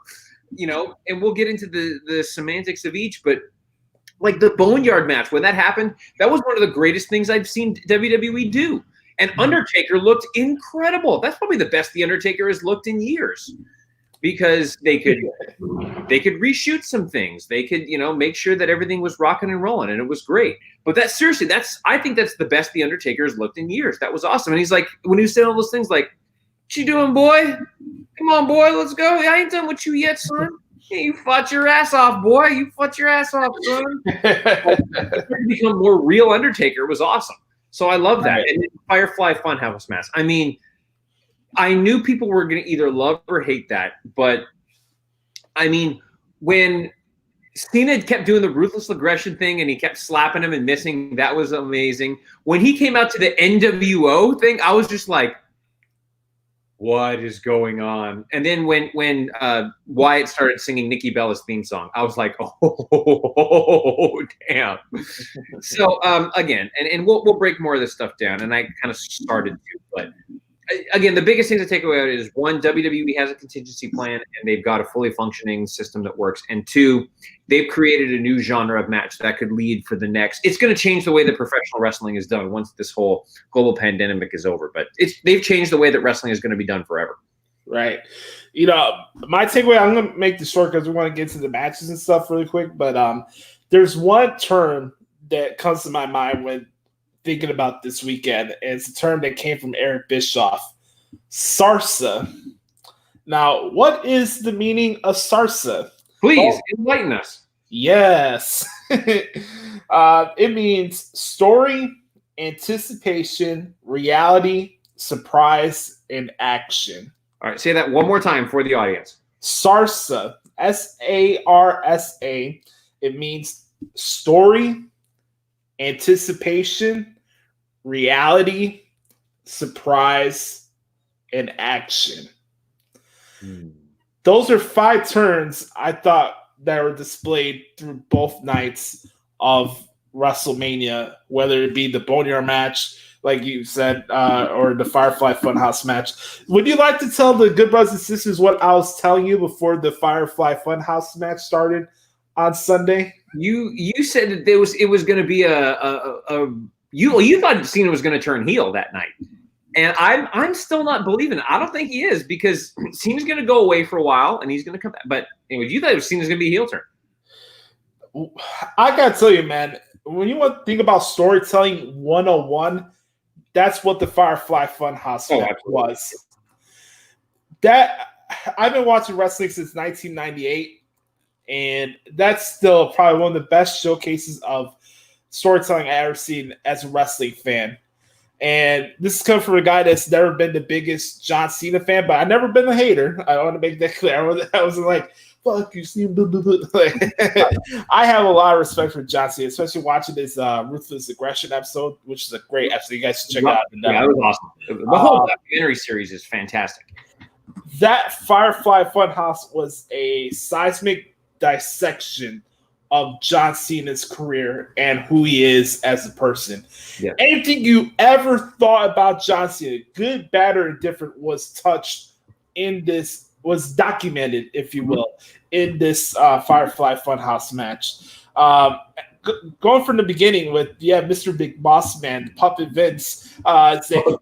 and we'll get into the semantics of each, but like the Boneyard match, when that happened, that was one of the greatest things I've seen WWE do. And Undertaker looked incredible. That's probably the best the Undertaker has looked in years, because they could reshoot some things. They could, make sure that everything was rocking and rolling, and it was great. But I think that's the best the Undertaker has looked in years. That was awesome. And he's like, when he was saying all those things, like, what you doing, boy? Come on, boy, let's go. I ain't done with you yet, son. Hey, you fought your ass off, boy. You fought your ass off, son. To become more real Undertaker was awesome. So I love that. Right. And Firefly Funhouse match. I mean, I knew people were going to either love or hate that. But, I mean, when Cena kept doing the ruthless aggression thing and he kept slapping him and missing, that was amazing. When he came out to the NWO thing, I was just like, what is going on? And then when Wyatt started singing Nikki Bella's theme song, I was like, oh damn. So again, and we'll break more of this stuff down, and I kind of started to, but again, the biggest thing to take away is, one, WWE has a contingency plan and they've got a fully functioning system that works. And two, they've created a new genre of match that could lead for the next. It's going to change the way that professional wrestling is done once this whole global pandemic is over. But they've changed the way that wrestling is going to be done forever. Right. My takeaway, I'm going to make this short because we want to get to the matches and stuff really quick. But there's one term that comes to my mind when thinking about this weekend, and it's a term that came from Eric Bischoff, Sarsa. Now, what is the meaning of Sarsa? Please enlighten us. Yes. It means story, anticipation, reality, surprise, and action. All right, say that one more time for the audience. Sarsa, Sarsa. It means story, anticipation, reality, surprise, and action. Those are 5 terms I thought that were displayed through both nights of WrestleMania, whether it be the Boneyard match, like you said, or the Firefly Funhouse match. Would you like to tell the good brothers and sisters what I was telling you before the Firefly Funhouse match started on Sunday? You said that it was going to be you thought Cena was going to turn heel that night, and I'm still not believing it. I don't think he is, because Cena's going to go away for a while and he's going to come back. But anyway, you thought Cena's going to be a heel turn. I gotta tell you, man, when you want to think about storytelling 101, that's what the Firefly Funhouse was. That I've been watching wrestling since 1998, and that's still probably one of the best showcases of storytelling I ever seen as a wrestling fan. And this is coming from a guy that's never been the biggest John Cena fan, but I've never been a hater. I want to make that clear. I wasn't like, fuck you, Cena. I have a lot of respect for John Cena, especially watching this Ruthless Aggression episode, which is a great episode. You guys should check it out. Yeah, that was awesome. The whole documentary series is fantastic. That Firefly Funhouse was a seismic dissection of John Cena's career and who he is as a person. Yeah. Anything you ever thought about John Cena, good, bad, or indifferent, was touched in this, was documented, if you will, in this Firefly Funhouse match. Going from the beginning with, Mr. Big Boss Man, Puppet Vince, say, do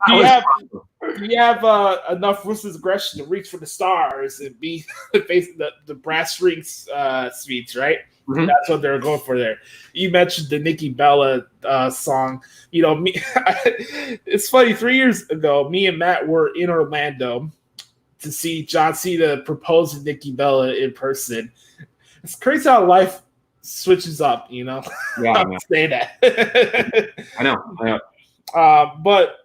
you have enough ruthless aggression to reach for the stars and be facing the brass rings speech, right? Mm-hmm. That's what they're going for there. You mentioned the Nikki Bella song. It's funny, 3 years ago, me and Matt were in Orlando to see John Cena propose to Nikki Bella in person. It's crazy how life switches up, Yeah, I'm saying that. I know. But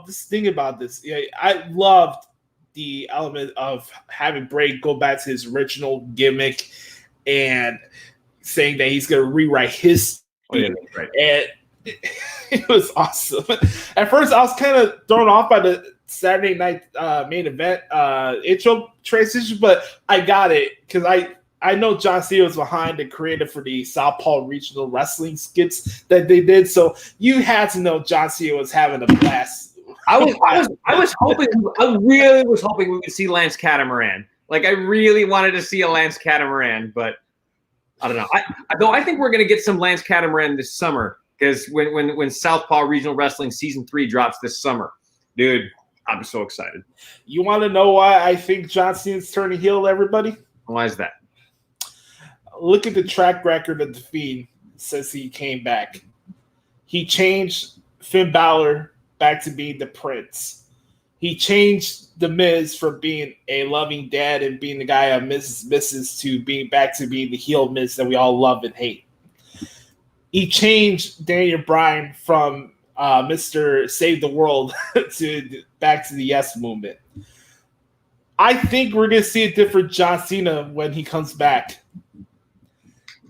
just thinking about this, I loved the element of having Bray go back to his original gimmick and saying that he's going to rewrite his. Right. And it was awesome. At first, I was kind of thrown off by the Saturday night main event intro transition, but I got it because I know John Cena was behind the creative for the Southpaw Regional Wrestling skits that they did, so you had to know John Cena was having a blast. I really was hoping we would see Lance Catamaran. Like, I really wanted to see a Lance Catamaran, but I don't know. I think we're going to get some Lance Catamaran this summer, because when Southpaw Regional Wrestling Season 3 drops this summer, dude, I'm so excited. You want to know why I think John Cena's turning heel, everybody? Why is that? Look at the track record of the Fiend since he came back. He changed Finn Balor back to being the Prince. He changed The Miz from being a loving dad and being the guy of Mrs. to being back to being the heel Miz that we all love and hate. He changed Daniel Bryan from Mr. Save the World to back to the Yes Movement. I think we're going to see a different John Cena when he comes back.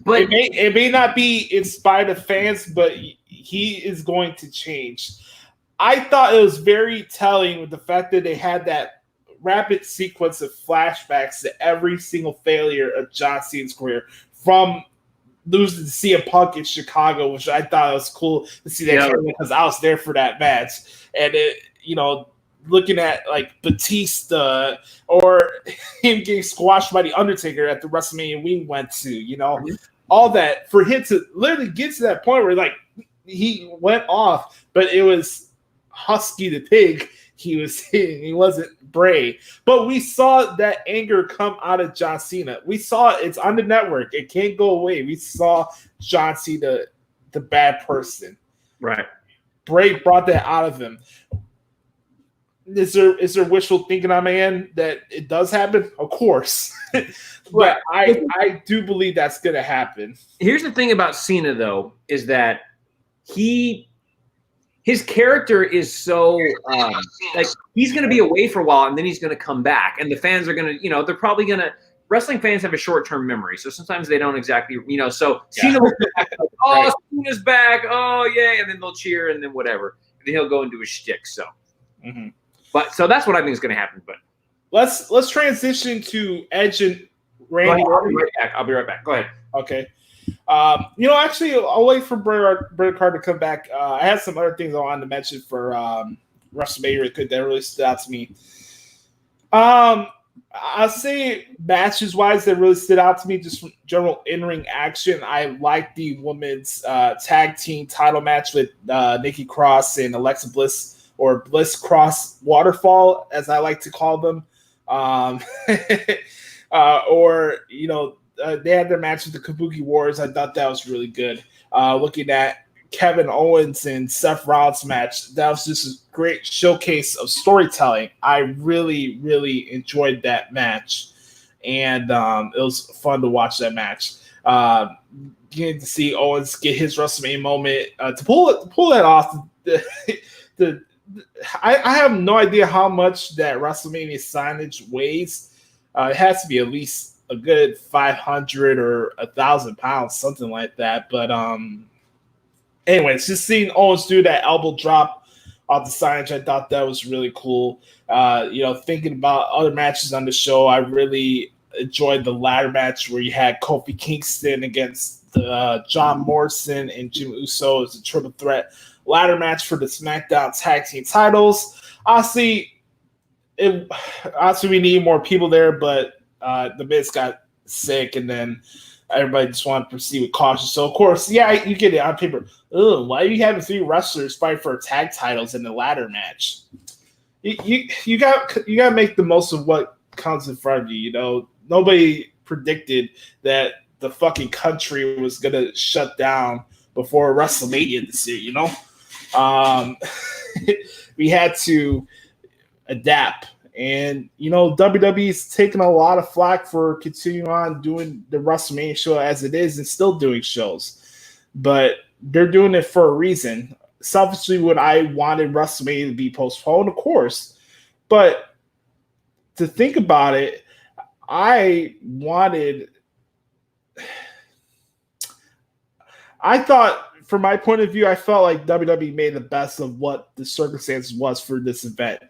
But it may not be in spite of fans, but he is going to change. I thought it was very telling with the fact that they had that rapid sequence of flashbacks to every single failure of John Cena's career, from losing to CM Punk in Chicago, which I thought was cool to see that because I was there for that match. And looking at like Batista or him getting squashed by the Undertaker at the WrestleMania we went to, all that for him to literally get to that point where like he went off, but it was Husky the Pig he was hitting. He wasn't Bray. But we saw that anger come out of John Cena. We saw it's on the network. It can't go away. We saw John Cena, the bad person. Right. Bray brought that out of him. Is there wishful thinking on my end that it does happen? Of course. But I do believe that's going to happen. Here's the thing about Cena, though, is that his character is so like he's going to be away for a while and then he's going to come back, and the fans are going to, they're probably going to. Wrestling fans have a short-term memory, so sometimes they don't exactly, So Cena will come back, like, oh, Cena's back, oh yeah, and then they'll cheer and then whatever, and then he'll go and do his shtick. So, but so that's what I think is going to happen. But let's transition to Edge and Randy. I'll be right back. Go ahead. Okay. Actually, I'll wait for Bret Hart to come back. I had some other things I wanted to mention for WrestleMania that really stood out to me. I'll say matches-wise that really stood out to me, just from general in-ring action. I like the women's tag team title match with Nikki Cross and Alexa Bliss, or Bliss Cross Waterfall, as I like to call them. They had their match with the Kabuki Warriors. I thought that was really good. Looking at Kevin Owens and Seth Rollins match, that was just a great showcase of storytelling. I really, really enjoyed that match, and it was fun to watch that match. Getting to see Owens get his WrestleMania moment to pull that off. I have no idea how much that WrestleMania signage weighs. It has to be at least a good 500 or 1,000 pounds, something like that. But anyways, just seeing Owens do that elbow drop off the signage, I thought that was really cool. Thinking about other matches on the show, I really enjoyed the ladder match where you had Kofi Kingston against John Morrison and Jim Uso as a triple threat ladder match for the SmackDown tag team titles. Honestly, we need more people there, but the Miz got sick, and then everybody just wanted to proceed with caution. So, of course, you get it on paper. Why are you having 3 wrestlers fight for tag titles in the ladder match? You got to make the most of what comes in front of you. Nobody predicted that the fucking country was going to shut down before WrestleMania this year, We had to adapt. And, WWE's taken a lot of flack for continuing on doing the WrestleMania show as it is and still doing shows. But they're doing it for a reason. Selfishly, would I wanted WrestleMania to be postponed? Of course. But to think about it, I thought, from my point of view, I felt like WWE made the best of what the circumstances was for this event.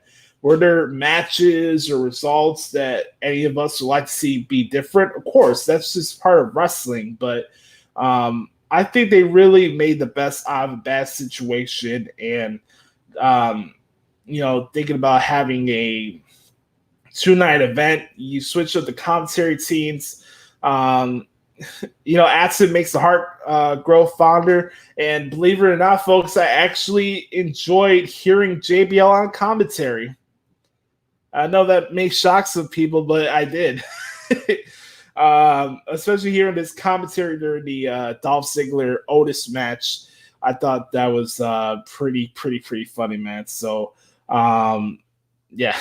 Were there matches or results that any of us would like to see be different? Of course, that's just part of wrestling. But I think they really made the best out of a bad situation. And, thinking about having a 2-night event, you switch up the commentary teams. Accident makes the heart grow fonder. And believe it or not, folks, I actually enjoyed hearing JBL on commentary. I know that may shock some people, but I did. Especially hearing this commentary during the Dolph Ziggler Otis match. I thought that was pretty funny, man. So, yeah.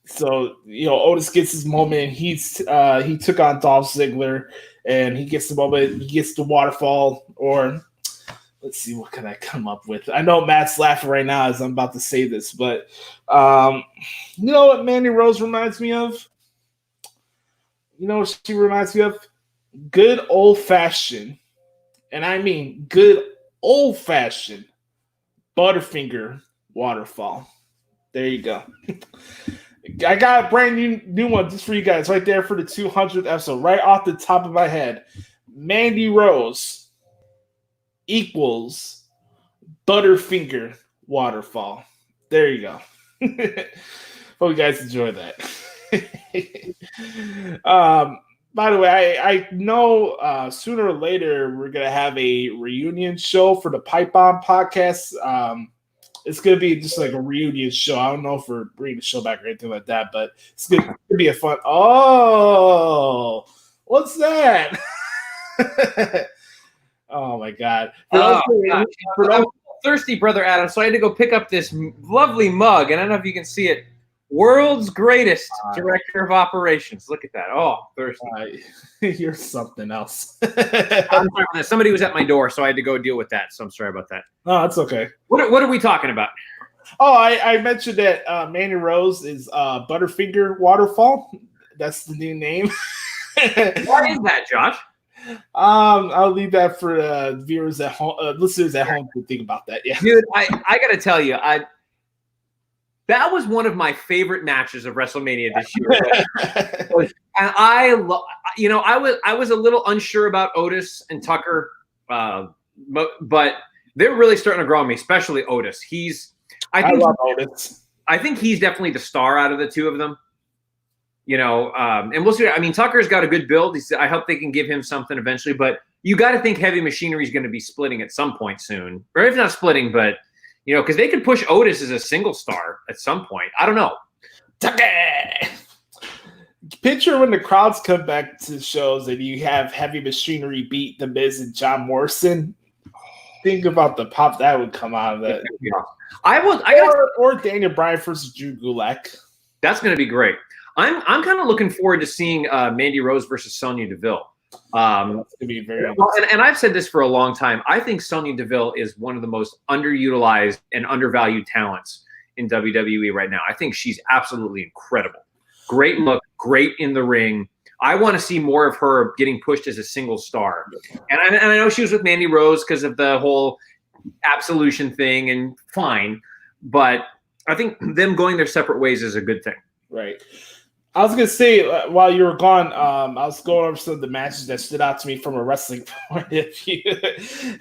So, Otis gets his moment. He took on Dolph Ziggler, and he gets the moment. He gets the waterfall, or let's see, what can I come up with? I know Matt's laughing right now as I'm about to say this, but you know what Mandy Rose reminds me of? You know what she reminds me of? Good old-fashioned, and I mean good old-fashioned Butterfinger waterfall. There you go. I got a brand new one just for you guys right there for the 200th episode, right off the top of my head. Mandy Rose equals Butterfinger waterfall. There you go. Hope you guys enjoy that. By the way, I know sooner or later we're going to have a reunion show for the Pipe Bomb podcast. It's going to be just like a reunion show. I don't know if we're bringing the show back or anything like that, but it's going to be a fun. Oh, what's that? Oh, my God. I'm thirsty, Brother Adam, so I had to go pick up this lovely mug, and I don't know if you can see it. World's greatest director of operations. Look at that. Oh, thirsty. You're something else. I'm sorry, somebody was at my door, so I had to go deal with that. So I'm sorry about that. Oh, that's okay. What are we talking about? Oh, I mentioned that Mandy Rose is Butterfinger Waterfall. That's the new name. What is that, Josh? I'll leave that for viewers at home, listeners at home to think about that. Yeah, dude, I got to tell you, that was one of my favorite matches of WrestleMania this year. And I was a little unsure about Otis and Tucker, but they're really starting to grow on me, especially Otis. I love Otis. I think he's definitely the star out of the two of them. And we'll see. I mean, Tucker's got a good build. I hope they can give him something eventually, but you got to think Heavy Machinery is going to be splitting at some point soon, or if not splitting, but because they could push Otis as a single star at some point. I don't know. Picture when the crowds come back to shows and you have Heavy Machinery beat The Miz and John Morrison. Think about the pop that would come out of that. Or Daniel Bryan versus Drew Gulak. That's going to be great. I'm kind of looking forward to seeing Mandy Rose versus Sonya Deville. Be very and I've said this for a long time. I think Sonya Deville is one of the most underutilized and undervalued talents in WWE right now. I think she's absolutely incredible. Great look, great in the ring. I want to see more of her getting pushed as a single star. And I know she was with Mandy Rose because of the whole absolution thing, and fine. But I think them going their separate ways is a good thing. Right. I was going to say, while you were gone, I was going over some of the matches that stood out to me from a wrestling point of view.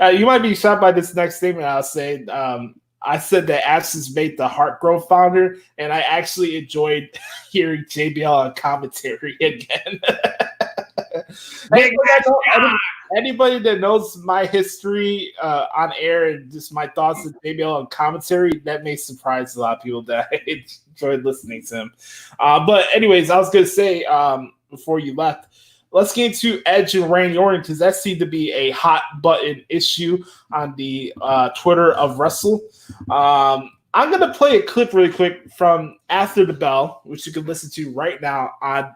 You might be shocked by this next statement I'll say. I said that absence made the heart grow founder, and I actually enjoyed hearing JBL on commentary again. Anybody that knows my history on air and just my thoughts on JBL on commentary, that may surprise a lot of people that I enjoyed listening to him. But anyways, I was going to say before you left, let's get into Edge and Randy Orton, because that seemed to be a hot button issue on the Twitter of Wrestle. I'm going to play a clip really quick from After the Bell, which you can listen to right now on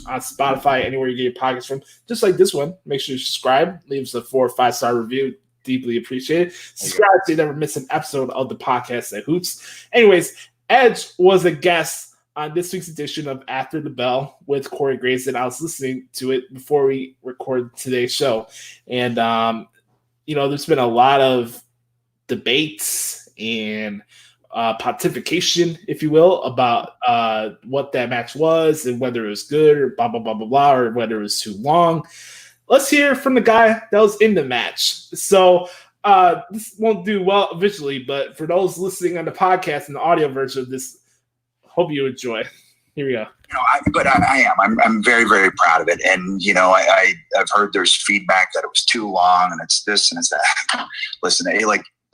Spotify, anywhere you get your podcasts from, just like this one. Make sure you subscribe, leave us a 4 or 5 star review. Deeply appreciate it. Subscribe so you never miss an episode of the podcast at Hoots. Anyways, Edge was a guest on this week's edition of After the Bell with Corey Graves, and I was listening to it before we recorded today's show. And, there's been a lot of debates and pontification, if you will, about what that match was and whether it was good or blah, blah, blah, blah, blah, or whether it was too long. Let's hear from the guy that was in the match. So this won't do well visually, but for those listening on the podcast and the audio version of this, hope you enjoy. Here we go. I am. I'm very, very proud of it. And, I've heard there's feedback that it was too long and it's this and it's that. Listen,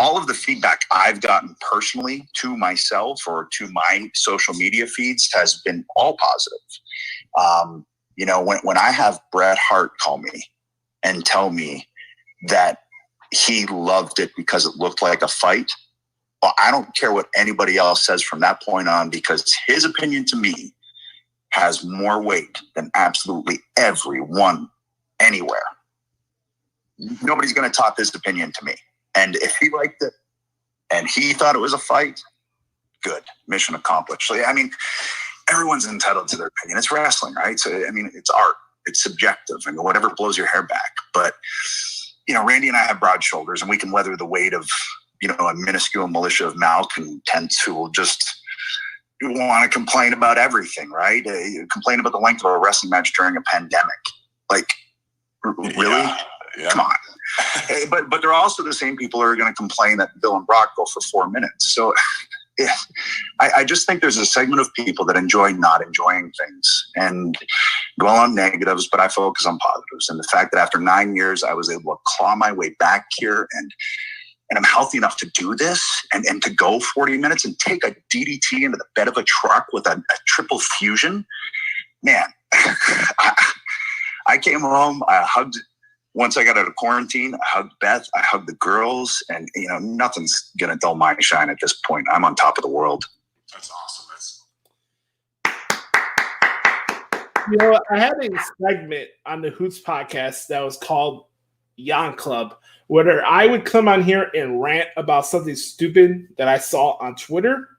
all of the feedback I've gotten personally to myself or to my social media feeds has been all positive. When I have Bret Hart call me and tell me that he loved it because it looked like a fight, well, I don't care what anybody else says from that point on, because his opinion to me has more weight than absolutely everyone anywhere. Nobody's going to top his opinion to me. And if he liked it and he thought it was a fight, good. Mission accomplished. I mean, everyone's entitled to their opinion. It's wrestling, right? So, it's art. It's subjective. Whatever blows your hair back. But, Randy and I have broad shoulders, and we can weather the weight of, a minuscule militia of malcontents who will just want to complain about everything, right? Complain about the length of a wrestling match during a pandemic. Really? Yeah. Come on. but they're also the same people who are going to complain that Bill and Brock go for 4 minutes. So yeah, I just think there's a segment of people that enjoy not enjoying things and dwell on negatives, but I focus on positives. And the fact that after 9 years, I was able to claw my way back here and I'm healthy enough to do this and to go 40 minutes and take a DDT into the bed of a truck with a triple fusion. Man, I came home, I hugged. Once I got out of quarantine, I hugged Beth, I hugged the girls, and nothing's gonna dull my shine at this point. I'm on top of the world. That's awesome. I had a segment on the Hoots podcast that was called Yon Club, where I would come on here and rant about something stupid that I saw on Twitter,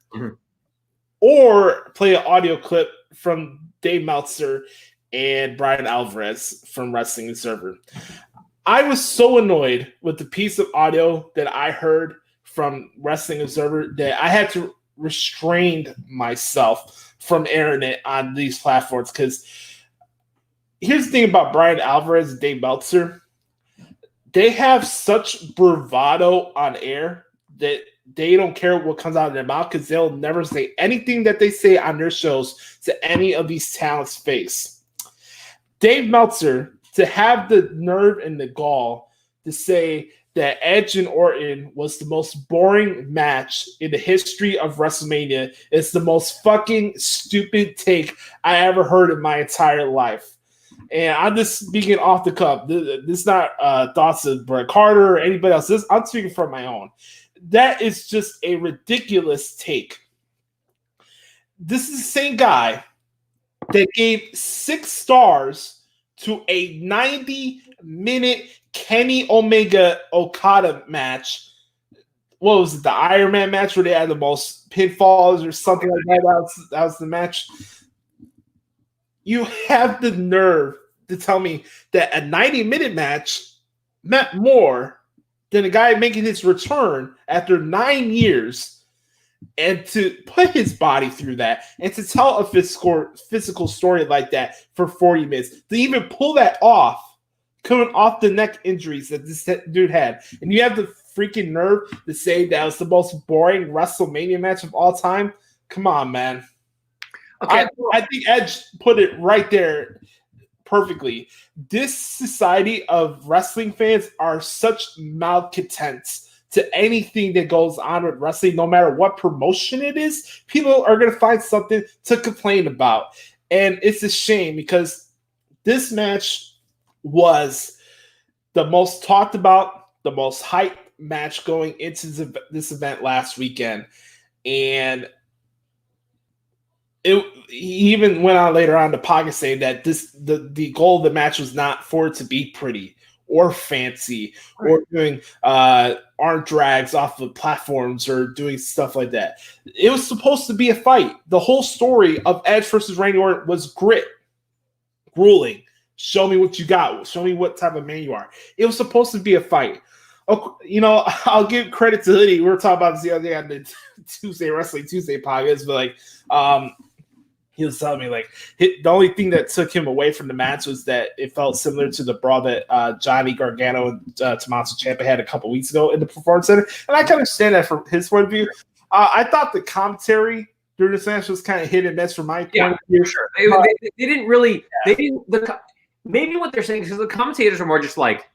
or play an audio clip from Dave Meltzer and Brian Alvarez from Wrestling Observer. I was so annoyed with the piece of audio that I heard from Wrestling Observer that I had to restrain myself from airing it on these platforms, because here's the thing about Brian Alvarez and Dave Meltzer. They have such bravado on air that they don't care what comes out of their mouth, because they'll never say anything that they say on their shows to any of these talents' face. Dave Meltzer, to have the nerve and the gall to say that Edge and Orton was the most boring match in the history of WrestleMania is the most fucking stupid take I ever heard in my entire life. And I'm just speaking off the cuff. This is not thoughts of Bret Carter or anybody else. I'm speaking from my own. That is just a ridiculous take. This is the same guy that gave 6 stars to a 90-minute Kenny Omega Okada match. What was it? The Iron Man match where they had the most pinfalls or something like that. That was the match. You have the nerve to tell me that a 90-minute match meant more than a guy making his return after 9 years, and to put his body through that and to tell a physical story like that for 40 minutes, to even pull that off, coming off the neck injuries that this dude had. And you have the freaking nerve to say that was the most boring WrestleMania match of all time. Come on, man. Okay, I think Edge put it right there perfectly. This society of wrestling fans are such malcontents to anything that goes on with wrestling, no matter what promotion it is. People are going to find something to complain about. And it's a shame, because this match was the most talked about, the most hyped match going into this event last weekend. And he even went on later on the podcast saying that the goal of the match was not for it to be pretty or fancy or doing arm drags off of platforms or doing stuff like that. It was supposed to be a fight. The whole story of Edge versus Randy Orton was grit, grueling. Show me what you got. Show me what type of man you are. It was supposed to be a fight. I'll give credit to Hoodie. We were talking about this the other day on the Wrestling Tuesday podcast, but he was telling me the only thing that took him away from the match was that it felt similar to the brawl that Johnny Gargano and Tommaso Ciampa had a couple weeks ago in the Performance Center, and I can understand that from his point of view. I thought the commentary during this match was kind of hit and miss from my point of view. Sure. They didn't really. They didn't. Maybe what they're saying is the commentators are more just like,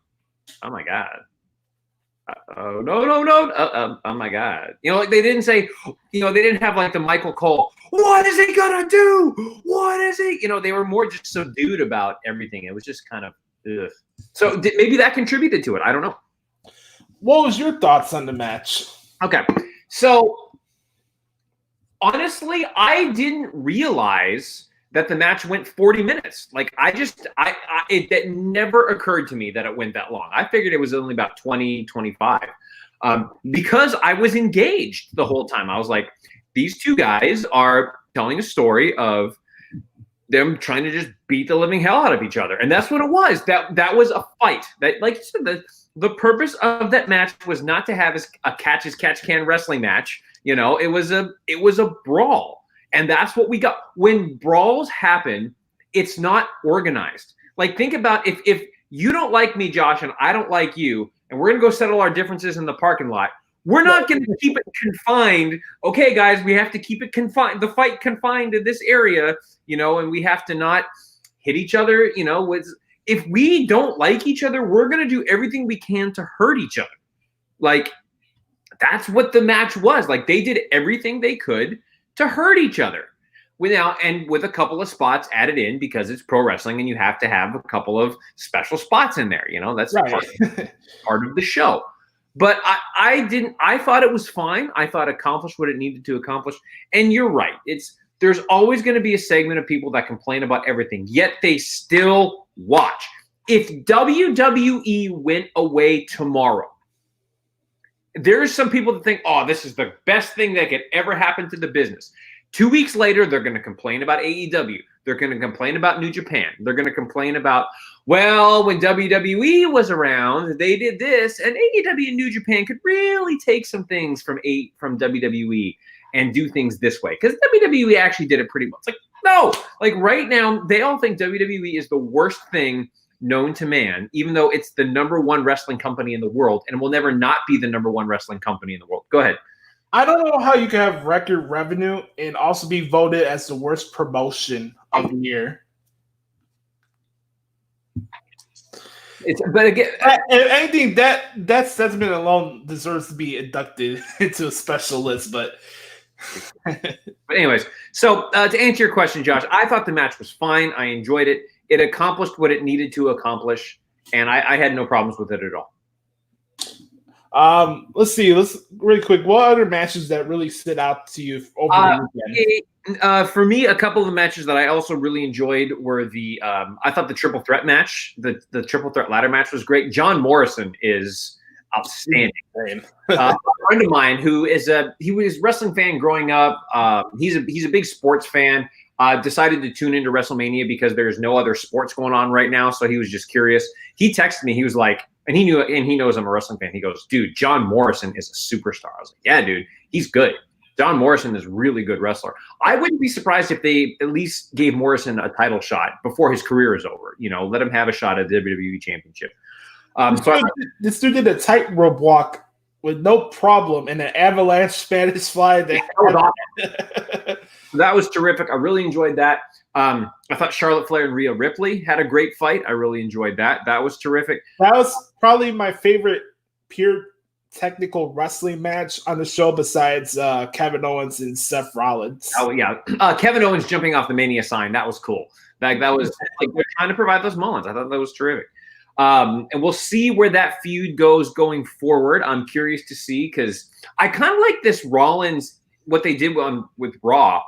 "Oh my god." Oh no! Oh my God! They didn't say. They didn't have like the Michael Cole. What is he gonna do? What is he? They were more just subdued about everything. It was just kind of. Ugh. So maybe that contributed to it. I don't know. What was your thoughts on the match? Okay, so honestly, I didn't realize that the match went 40 minutes. It never occurred to me that it went that long. I figured it was only about 20, 25. Because I was engaged the whole time. I was like, these two guys are telling a story of them trying to just beat the living hell out of each other. And that's what it was. That was a fight. That, like you said, the purpose of that match was not to have a catch-as-catch-can wrestling match. It was a brawl. And that's what we got. When brawls happen, it's not organized. Think about if you don't like me, Josh, and I don't like you, and we're going to go settle our differences in the parking lot. We're not going to keep it confined. Okay, guys, we have to keep it confined, the fight confined to this area, and we have to not hit each other, if we don't like each other, we're going to do everything we can to hurt each other. Like, that's what the match was. Like, they did everything they could to hurt each other. With a couple of spots added in because it's pro wrestling and you have to have a couple of special spots in there. That's right. part of the show. But I thought it was fine. I thought it accomplished what it needed to accomplish. And you're right. There's always going to be a segment of people that complain about everything, yet they still watch. If WWE went away tomorrow, there's some people that think, oh, this is the best thing that could ever happen to the business. 2 weeks later, they're going to complain about AEW. They're going to complain about New Japan. They're going to complain about, well, when WWE was around, they did this, and AEW and New Japan could really take some things from WWE and do things this way. Because WWE actually did it pretty well. It's like, no. Like, right now, they all think WWE is the worst thing known to man, even though it's the number one wrestling company in the world and will never not be the number one wrestling company in the world. Go ahead. I don't know how you can have record revenue and also be voted as the worst promotion of the year. But again, if anything, that sentiment alone deserves to be inducted into a special list. But anyways, so to answer your question, Josh, I thought the match was fine. I enjoyed it. It accomplished what it needed to accomplish, and I had no problems with it at all. Let's see. Let's really quick. What other matches that really stood out to you over the weekend? For me, a couple of the matches that I also really enjoyed were I thought the triple threat match, the triple threat ladder match was great. John Morrison is outstanding. A friend of mine who he was a wrestling fan growing up. He's a big sports fan. Decided to tune into WrestleMania because there's no other sports going on right now. So he was just curious. He texted me. He was like, and he knows I'm a wrestling fan. He goes, dude, John Morrison is a superstar. I was like, yeah, dude, he's good. John Morrison is a really good wrestler. I wouldn't be surprised if they at least gave Morrison a title shot before his career is over. Let him have a shot at the WWE Championship. This dude did a tightrope walk with no problem in an avalanche Spanish fly. That was terrific. I really enjoyed that. I thought Charlotte Flair and Rhea Ripley had a great fight. I really enjoyed that. That was terrific. That was probably my favorite pure technical wrestling match on the show besides Kevin Owens and Seth Rollins. Oh, yeah. Kevin Owens jumping off the Mania sign. That was cool. That was like they're trying to provide those moments. I thought that was terrific. And we'll see where that feud goes going forward. I'm curious to see because I kind of like this Rollins, what they did with Raw.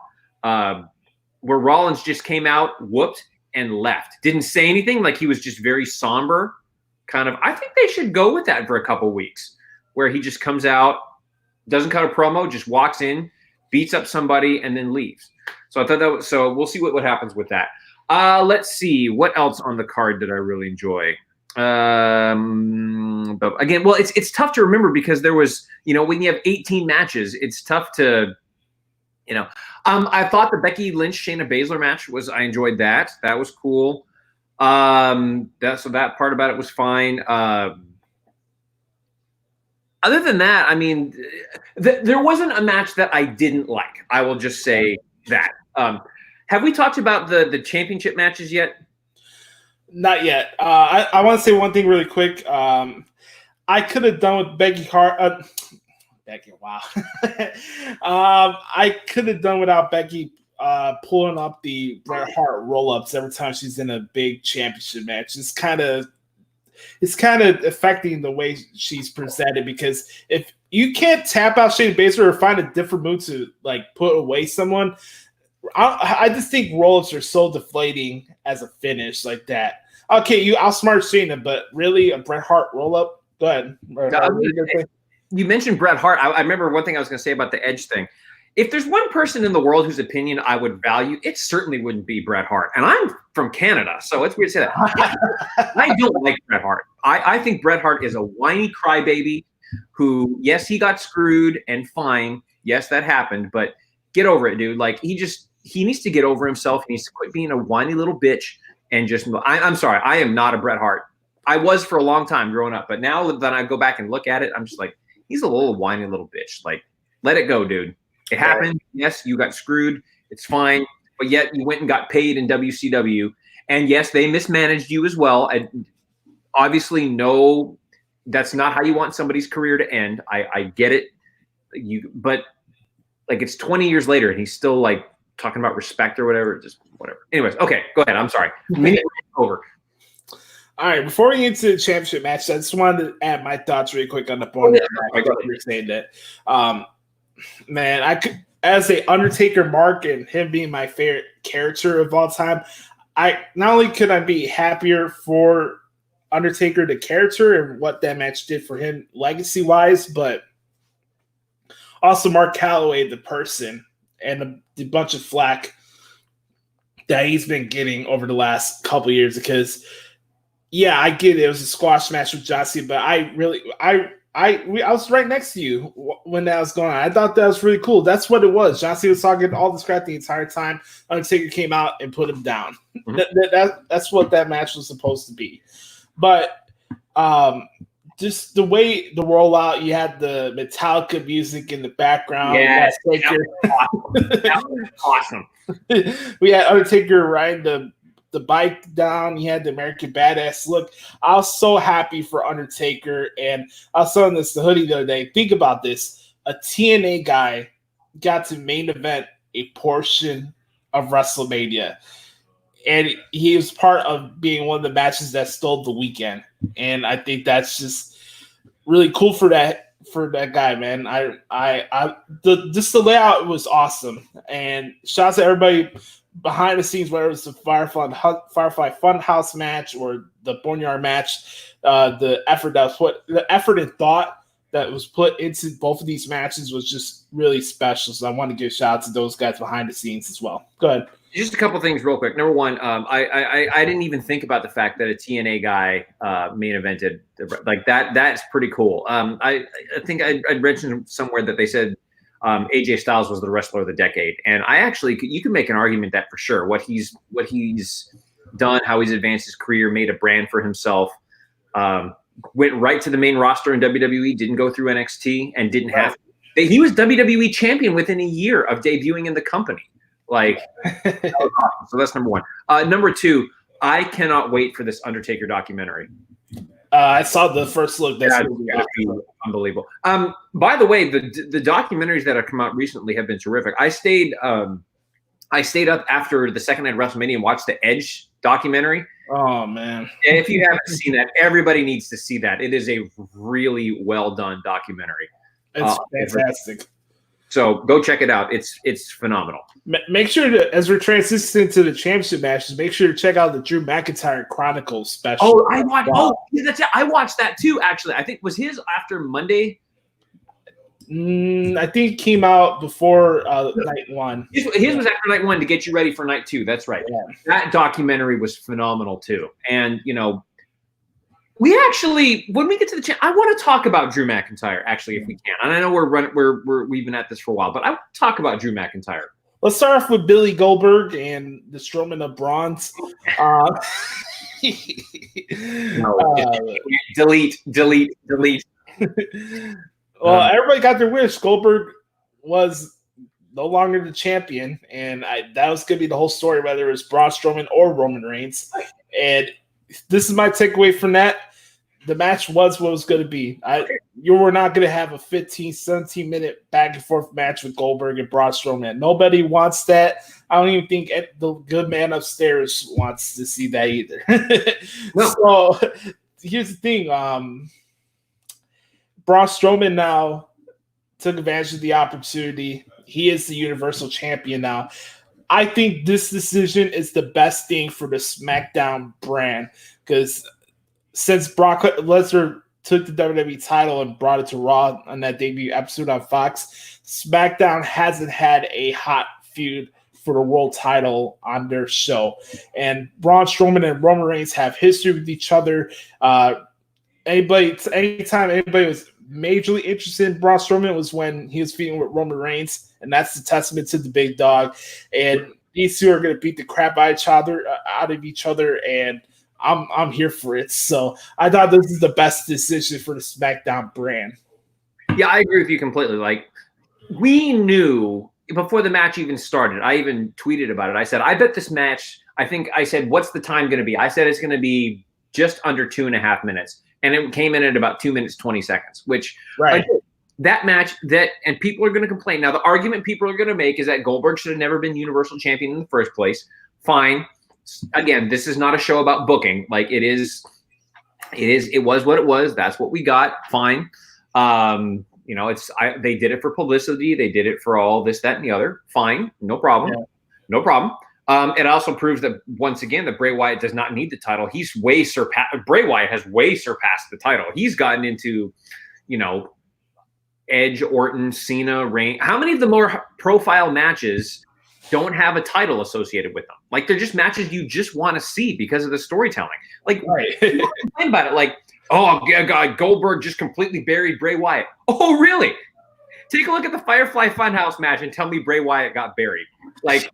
Where Rollins just came out, whooped, and left. Didn't say anything, like he was just very somber. Kind of, I think they should go with that for a couple weeks, where he just comes out, doesn't cut a promo, just walks in, beats up somebody, and then leaves. So I thought so we'll see what happens with that. Let's see, what else on the card did I really enjoy? But again, well, it's tough to remember because there was, when you have 18 matches, it's tough to, I thought the Becky Lynch Shayna Baszler match I enjoyed that. That was cool. So that part about it was fine. Other than that, I mean, there wasn't a match that I didn't like. I will just say that. Have we talked about the championship matches yet? Not yet. I want to say one thing really quick. I could have done with Becky Hart. Becky, wow. I could have done without Becky pulling up the Bret Hart roll-ups every time she's in a big championship match. It's kind of affecting the way she's presented because if you can't tap out Shayna Baszler or find a different move to like put away someone, I just think roll-ups are so deflating as a finish like that. Okay, you outsmart Shayna, but really a Bret Hart roll-up? Go ahead. You mentioned Bret Hart. I remember one thing I was going to say about the Edge thing. If there's one person in the world whose opinion I would value, it certainly wouldn't be Bret Hart. And I'm from Canada, so it's weird to say that. I don't like Bret Hart. I think Bret Hart is a whiny crybaby who, yes, he got screwed and fine. Yes, that happened, but get over it, dude. Like he needs to get over himself. He needs to quit being a whiny little bitch and just. I'm sorry, I am not a Bret Hart. I was for a long time growing up, but now that I go back and look at it, I'm just like, he's a little whiny little bitch. Like, let it go, dude. It happened. Yes, you got screwed. It's fine. But yet you went and got paid in WCW. And yes, they mismanaged you as well. And obviously, no, that's not how you want somebody's career to end. I get it. But like, it's 20 years later and he's still like talking about respect or whatever. Just whatever. Anyways, okay, go ahead. I'm sorry. Minute over. All right, before we get into the championship match, I just wanted to add my thoughts really quick on the bonus. You're saying that, man, I could, as a Undertaker mark and him being my favorite character of all time, I not only could I be happier for Undertaker the character and what that match did for him legacy wise, but also Mark Calloway the person and the bunch of flack that he's been getting over the last couple of years because. Yeah, I get it. It was a squash match with Joshie, but I was right next to you when that was going on. I thought that was really cool. That's what it was. Joshie was talking all this crap the entire time. Undertaker came out and put him down. Mm-hmm. That's what that match was supposed to be. But just the way the rollout, you had the Metallica music in the background. Yes, that was awesome. We had Undertaker riding the bike down. He had the American Badass look. I was so happy for Undertaker, and I was selling this to Hoodie the other day. Think about this. A TNA guy got to main event a portion of WrestleMania, and he was part of being one of the matches that stole the weekend. And I think that's just really cool for that guy, man. Just the layout was awesome. And shout out to everybody behind the scenes, whether it was the Firefly Funhouse match or the Boneyard match, the effort and thought that was put into both of these matches was just really special. So I want to give a shout out to those guys behind the scenes as well. Go ahead. Just a couple things real quick. Number one, I didn't even think about the fact that a TNA guy main evented like that. That's pretty cool. I think I mentioned somewhere that they said AJ Styles was the wrestler of the decade, and you can make an argument that for sure what he's done, how he's advanced his career, made a brand for himself, went right to the main roster in WWE, didn't go through NXT, and didn't have. He was WWE champion within a year of debuting in the company. Like, that was awesome. So that's number one. Number two, I cannot wait for this Undertaker documentary. I saw the first look. That's unbelievable. By the way, the documentaries that have come out recently have been terrific. I stayed up after the second night of WrestleMania and watched the Edge documentary. Oh man! And if you haven't seen that, everybody needs to see that. It is a really well done documentary. It's fantastic. So go check it out. It's phenomenal. Make sure to, as we're transitioning to the championship matches, make sure to check out the Drew McIntyre Chronicles special. Oh, I watched. Wow. Oh, that's it. I watched that too. Actually, I think was his after Monday. I think it came out before night one. His was after night one to get you ready for night two. That's right. Yeah. That documentary was phenomenal too. And we actually, when we get to the I want to talk about Drew McIntyre actually, if we can. And I know we've been at this for a while, but I want to talk about Drew McIntyre. Let's start off with Billy Goldberg and the Strowman of Bronze. Delete. Well, everybody got their wish. Goldberg was no longer the champion, and that was going to be the whole story, whether it was Braun Strowman or Roman Reigns. And this is my takeaway from that. The match was what it was going to be. You were not going to have a 15, 17-minute back-and-forth match with Goldberg and Braun Strowman. Nobody wants that. I don't even think the good man upstairs wants to see that either. So here's the thing. Braun Strowman now took advantage of the opportunity. He is the Universal Champion now. I think this decision is the best thing for the SmackDown brand because since Brock Lesnar took the WWE title and brought it to Raw on that debut episode on Fox, SmackDown hasn't had a hot feud for the world title on their show. And Braun Strowman and Roman Reigns have history with each other. Anytime anybody was majorly interested in Braun Strowman was when he was feuding with Roman Reigns, and that's the testament to the big dog. And these two are going to beat the crap out of each other, and I'm here for it. So I thought this is the best decision for the SmackDown brand. Yeah, I agree with you completely. Like, we knew before the match even started. I even tweeted about it. I said, I bet this match. I said, what's the time going to be? I said it's going to be just under 2.5 minutes, and it came in at about 2 minutes 20 seconds. Which that match and people are going to complain. Now, the argument people are going to make is that Goldberg should have never been Universal Champion in the first place. Fine. Again, this is not a show about booking. Like, it was what it was. That's what we got. Fine. They did it for publicity. They did it for all this, that, and the other. Fine. No problem. Yeah. No problem. It also proves that, once again, that Bray Wyatt does not need the title. Bray Wyatt has way surpassed the title. He's gotten into, Edge, Orton, Cena, Reigns. How many of the more profile matches don't have a title associated with them? Like, they're just matches you just want to see because of the storytelling. Like, complain about it. Like, oh, God, Goldberg just completely buried Bray Wyatt. Oh, really? Take a look at the Firefly Funhouse match and tell me Bray Wyatt got buried. Like,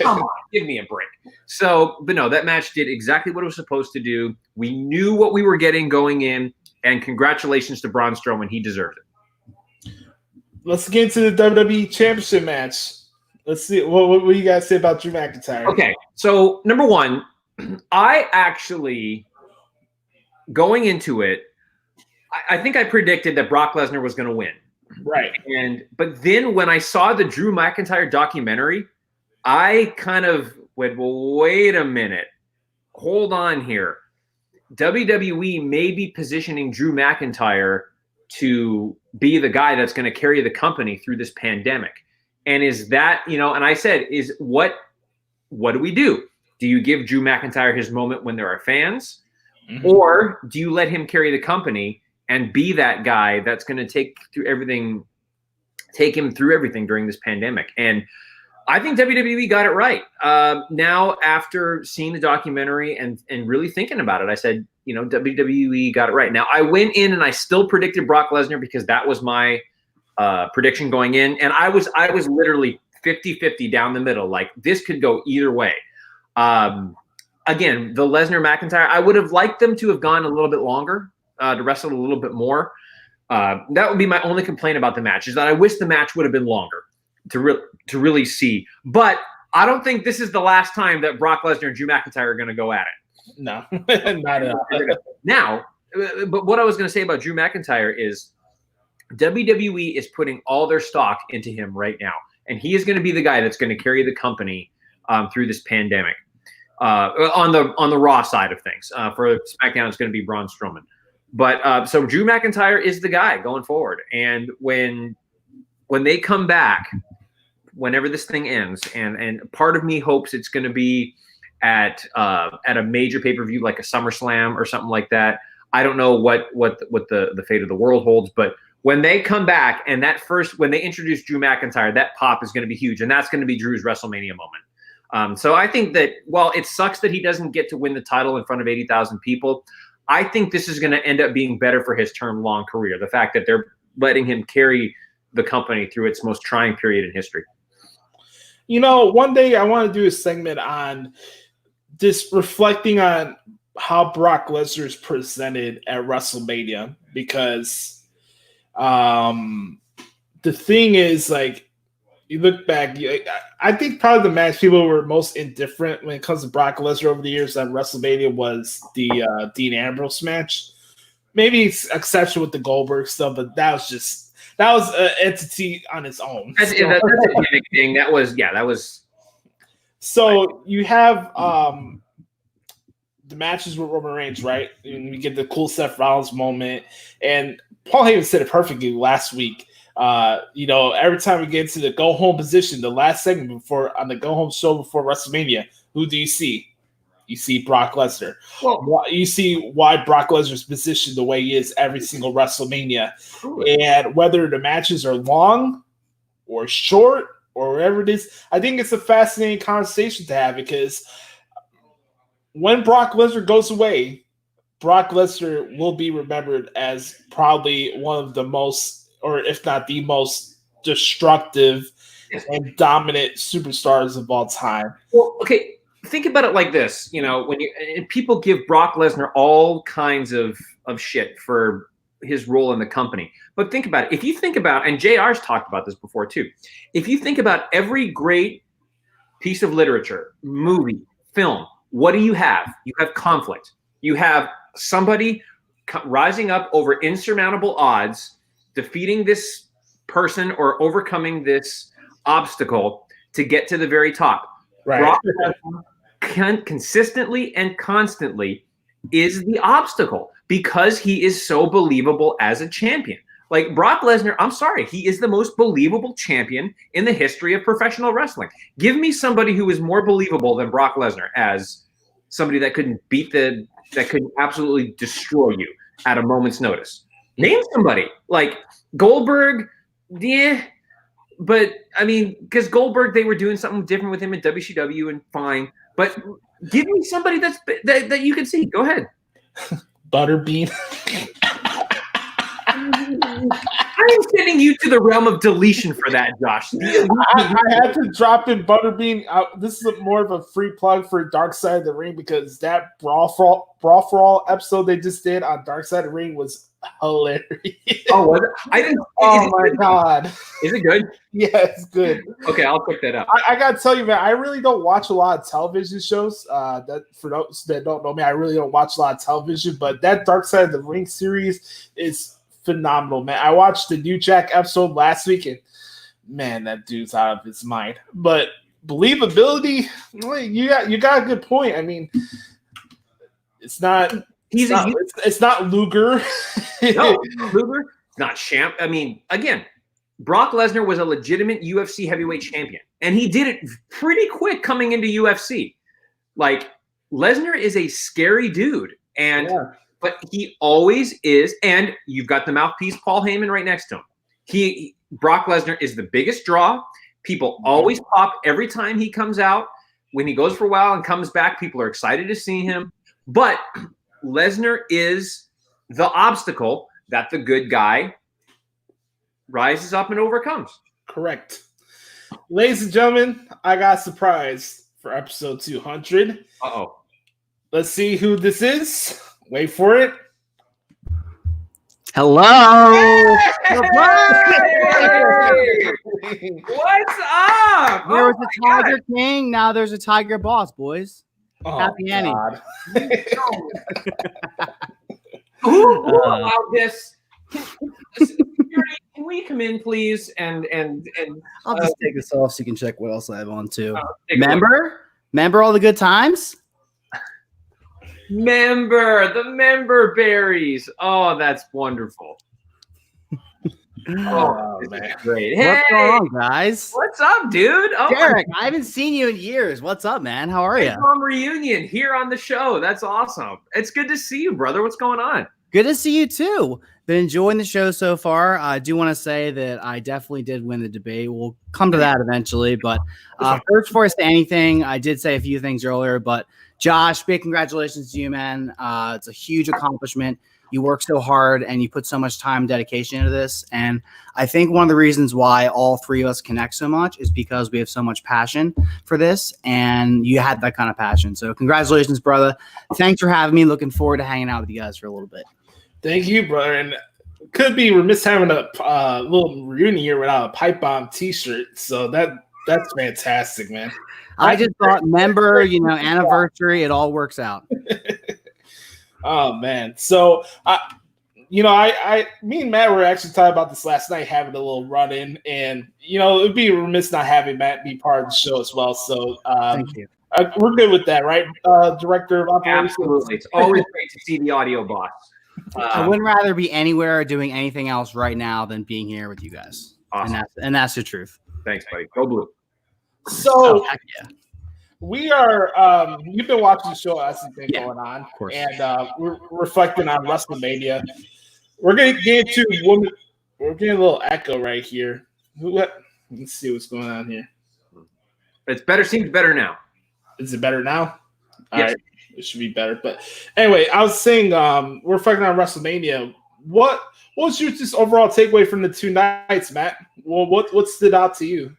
come on, give me a break. So, but no, that match did exactly what it was supposed to do. We knew what we were getting going in, and congratulations to Braun Strowman. He deserved it. Let's get into the WWE Championship match. Let's see. What do you guys say about Drew McIntyre? Okay, so number one, I actually, going into it, I think I predicted that Brock Lesnar was going to win. Right. But then when I saw the Drew McIntyre documentary, I kind of went, well, wait a minute. Hold on here. WWE may be positioning Drew McIntyre to be the guy that's going to carry the company through this pandemic. And is that, and I said, what do we do? Do you give Drew McIntyre his moment when there are fans? Mm-hmm. Or do you let him carry the company and be that guy that's going to take him through everything during this pandemic? And I think WWE got it right. Now, after seeing the documentary and really thinking about it, I said, WWE got it right. Now, I went in and I still predicted Brock Lesnar because that was my prediction going in. And I was literally 50-50 down the middle. Like, this could go either way. Again, the Lesnar-McIntyre, I would have liked them to have gone a little bit longer, to wrestle a little bit more. That would be my only complaint about the match, is that I wish the match would have been longer to really see. But I don't think this is the last time that Brock Lesnar and Drew McIntyre are going to go at it. No, not at all. Now, but what I was going to say about Drew McIntyre is WWE is putting all their stock into him right now. And he is going to be the guy that's going to carry the company through this pandemic. On the Raw side of things. For SmackDown, it's going to be Braun Strowman. But so Drew McIntyre is the guy going forward. And when they come back, whenever this thing ends, and part of me hopes it's going to be at a major pay-per-view like a SummerSlam or something like that. I don't know what the fate of the world holds, but when they come back and when they introduce Drew McIntyre, that pop is going to be huge, and that's going to be Drew's WrestleMania moment. So I think that while it sucks that he doesn't get to win the title in front of 80,000 people, I think this is going to end up being better for his long career. The fact that they're letting him carry the company through its most trying period in history. One day I want to do a segment on just reflecting on how Brock Lesnar is presented at WrestleMania, because the thing is, like, you look back, I think probably the match people were most indifferent when it comes to Brock Lesnar over the years at WrestleMania was the Dean Ambrose match. Maybe it's exception with the Goldberg stuff, but that was an entity on its own. That's a gimmick thing. That was. So you have the matches with Roman Reigns, right? And we get the cool Seth Rollins moment, and Paul Heyman said it perfectly last week. Every time we get to the go home position, the last segment on the go home show before WrestleMania, who do you see? You see Brock Lesnar. Well, you see why Brock Lesnar's positioned the way he is every single WrestleMania. And whether the matches are long or short or whatever it is, I think it's a fascinating conversation to have, because when Brock Lesnar goes away, Brock Lesnar will be remembered as probably one of the most, or if not the most, destructive and dominant superstars of all time. Well, okay. think about it like this, when people give Brock Lesnar all kinds of shit for his role in the company. But think about it. If you think about, and JR's talked about this before too, if you think about every great piece of literature, movie, film, what do you have? You have conflict. You have somebody rising up over insurmountable odds, defeating this person or overcoming this obstacle to get to the very top. Right. Brock consistently and constantly is the obstacle because he is so believable as a champion. Like Brock Lesnar, I'm sorry, he is the most believable champion in the history of professional wrestling. Give me somebody who is more believable than Brock Lesnar as somebody that couldn't that could absolutely destroy you at a moment's notice. Name somebody. Like Goldberg, yeah, but I mean, because Goldberg, they were doing something different with him in WCW and fine. But give me somebody that you can see. Go ahead. Butterbean. I am sending you to the realm of deletion for that, Josh. I had to drop in Butterbean. This is more of a free plug for Dark Side of the Ring because that Brawl for All episode they just did on Dark Side of the Ring was hilarious. Oh, was it? I didn't. Oh my god, is it good? Yeah, it's good. Okay, I'll pick that up. I gotta tell you, man, I really don't watch a lot of television shows. That for those that don't know me, I really don't watch a lot of television. But that Dark Side of the Ring series is phenomenal, man. I watched the New Jack episode last week, and man, that dude's out of his mind. But believability, you got a good point. I mean, it's not. It's not Luger. No, Luger. It's not Champ. I mean, again, Brock Lesnar was a legitimate UFC heavyweight champion, and he did it pretty quick coming into UFC. Like Lesnar is a scary dude, and but he always is. And you've got the mouthpiece Paul Heyman right next to him. Brock Lesnar is the biggest draw. People always pop every time he comes out. When he goes for a while and comes back, people are excited to see him. But Lesnar is the obstacle that the good guy rises up and overcomes. Correct. Ladies and gentlemen, I got a surprise for episode 200. Uh-oh. Let's see who this is. Wait for it. Hello. Hey! What's up? There was a Tiger King. Now there's a Tiger Boss, boys. Oh, Happy Annie. Who allowed this? Can we come in, please? And I'll just take this off so you can check what else I have on too. Remember all the good times? The member berries. Oh, that's wonderful. Oh, man. Great. Hey, what's going on, guys? What's up, dude? Oh, Derek, I haven't seen you in years. What's up, man? How are you? Reunion here on the show. That's awesome. It's good to see you, brother. What's going on? Good to see you too. Been enjoying the show so far. I do want to say that I definitely did win the debate. We'll come to that eventually. But first, before I say anything, I did say a few things earlier. But Josh, big congratulations to you, man. It's a huge accomplishment. You work so hard and you put so much time and dedication into this. And I think one of the reasons why all three of us connect so much is because we have so much passion for this. And you had that kind of passion. So congratulations, brother. Thanks for having me. Looking forward to hanging out with you guys for a little bit. Thank you, brother. And could be remiss having a little reunion here without a pipe bomb T-shirt. So that's fantastic, man. I just thought member, anniversary, it all works out. Oh man. So me and Matt were actually talking about this last night, having a little run in, and it'd be remiss not having Matt be part of the show as well. So thank you. We're good with that, right? Director of operations. Absolutely. It's always great to see the audio boss. I wouldn't rather be anywhere doing anything else right now than being here with you guys. Awesome. And that's the truth. Thanks, buddy. Go Blue. So heck yeah. we are. You've been watching the show as it's been going on, of course. And we're reflecting on WrestleMania. We're gonna get into women. We're getting a little echo right here. Let's see what's going on here. It's better. Seems better now. Is it better now? Yes. All right. It should be better. But anyway, I was saying we're reflecting on WrestleMania. What was your just overall takeaway from the two nights, Matt? Well, what stood out to you?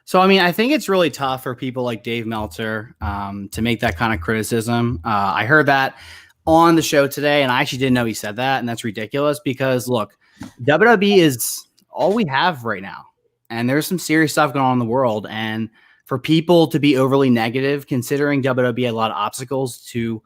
So, I mean, I think it's really tough for people like Dave Meltzer to make that kind of criticism. I heard that on the show today, and I actually didn't know he said that, and that's ridiculous because, look, WWE is all we have right now, and there's some serious stuff going on in the world, and for people to be overly negative, considering WWE had a lot of obstacles to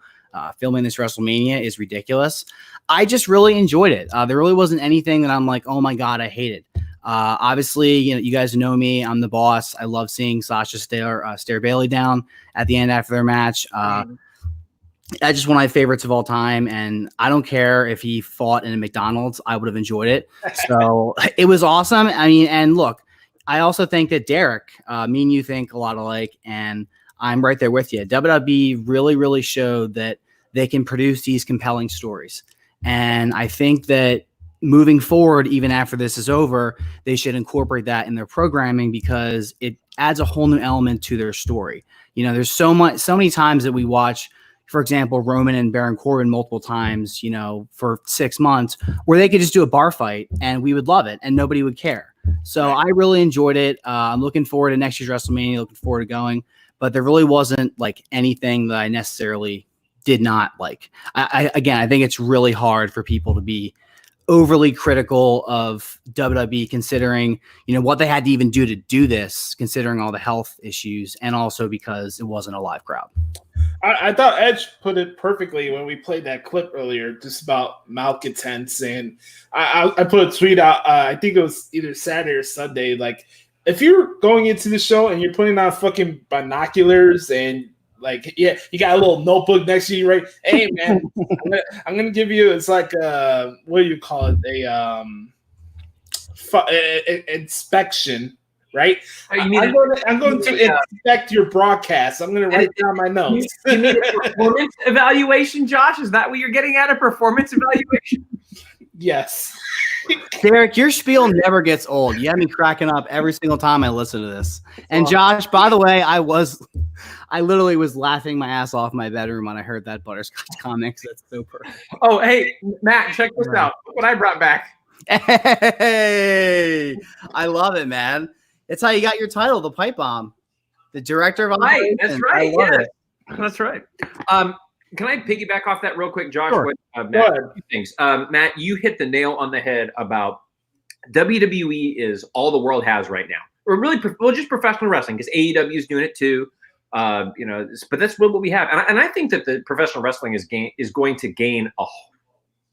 filming this WrestleMania is ridiculous. I just really enjoyed it. There really wasn't anything that I'm like, oh my God, I hate it. Obviously, you guys know me. I'm the boss. I love seeing Sasha stare Bailey down at the end after their match. That's just one of my favorites of all time. And I don't care if he fought in a McDonald's. I would have enjoyed it. So it was awesome. I mean, and look, I also think that Derek, me and you think a lot alike, and I'm right there with you. WWE really, really showed that they can produce these compelling stories. And I think that moving forward, even after this is over, they should incorporate that in their programming because it adds a whole new element to their story. There's so many times that we watch, for example, Roman and Baron Corbin multiple times, for 6 months where they could just do a bar fight and we would love it and nobody would care. So I really enjoyed it. I'm looking forward to next year's WrestleMania, looking forward to going, but there really wasn't like anything that I necessarily did not like. I think it's really hard for people to be overly critical of WWE considering, what they had to even do to do this, considering all the health issues and also because it wasn't a live crowd. I thought Edge put it perfectly when we played that clip earlier, just about malcontents. And I put a tweet out, I think it was either Saturday or Sunday. Like, if you're going into the show and you're putting on fucking binoculars and like, yeah, you got a little notebook next to you, right? Hey, man, I'm gonna give you. It's like what do you call it? A inspection, right? I'm going to inspect your broadcast. I'm going to write down my notes. You need a performance evaluation, Josh? Is that what you're getting at? A performance evaluation? Yes. Derek, your spiel never gets old. You have me cracking up every single time I listen to this. And Josh, by the way, I literally was laughing my ass off in my bedroom when I heard that butterscotch comics. That's so perfect. Oh, hey, Matt, check this out. Look what I brought back. Hey, I love it, man. It's how you got your title, the Pipe Bomb, the director of. Right, that's right. I love it. That's right. Can I piggyback off that real quick, Josh? Sure. Matt, two things. Matt, you hit the nail on the head about WWE is all the world has right now. Or really, just professional wrestling, because AEW is doing it too. But that's what we have. And I think that the professional wrestling is going to gain a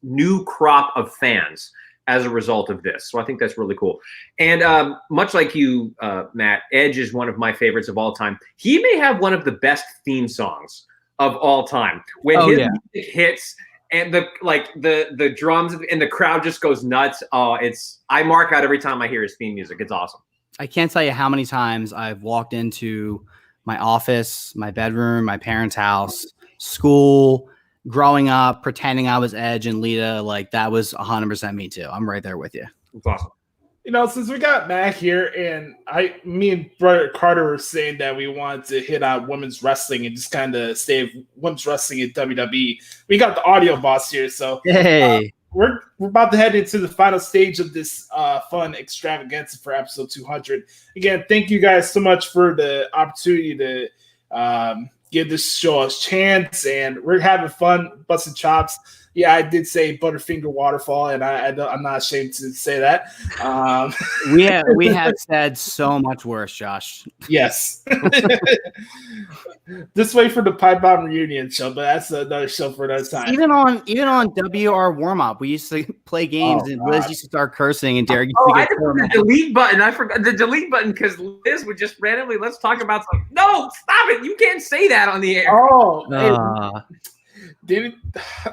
new crop of fans as a result of this. So I think that's really cool. And much like you, Matt, Edge is one of my favorites of all time. He may have one of the best theme songs of all time. When his music hits and the drums and the crowd just goes nuts. I mark out every time I hear his theme music. It's awesome. I can't tell you how many times I've walked into my office, my bedroom, my parents' house, school, growing up, pretending I was Edge and Lita. Like, that was 100% me too. I'm right there with you. It's awesome. Since we got Matt here, and me and brother Carter were saying that we wanted to hit on women's wrestling and just kind of save women's wrestling in WWE. We got the audio boss here, so hey, we're about to head into the final stage of this fun extravaganza for episode 200. Again, thank you guys so much for the opportunity to give this show a chance, and we're having fun, busting chops. Yeah, I did say Butterfinger Waterfall, and I'm not ashamed to say that. We have said so much worse, Josh. Yes. Just wait for the Pipe Bomb reunion show, but that's another show for another time. Even on WR warm up, we used to play games, and Liz used to start cursing, and Derek used to get the delete button. I forgot the delete button because Liz would just randomly let's talk about something. No, stop it! You can't say that on the air.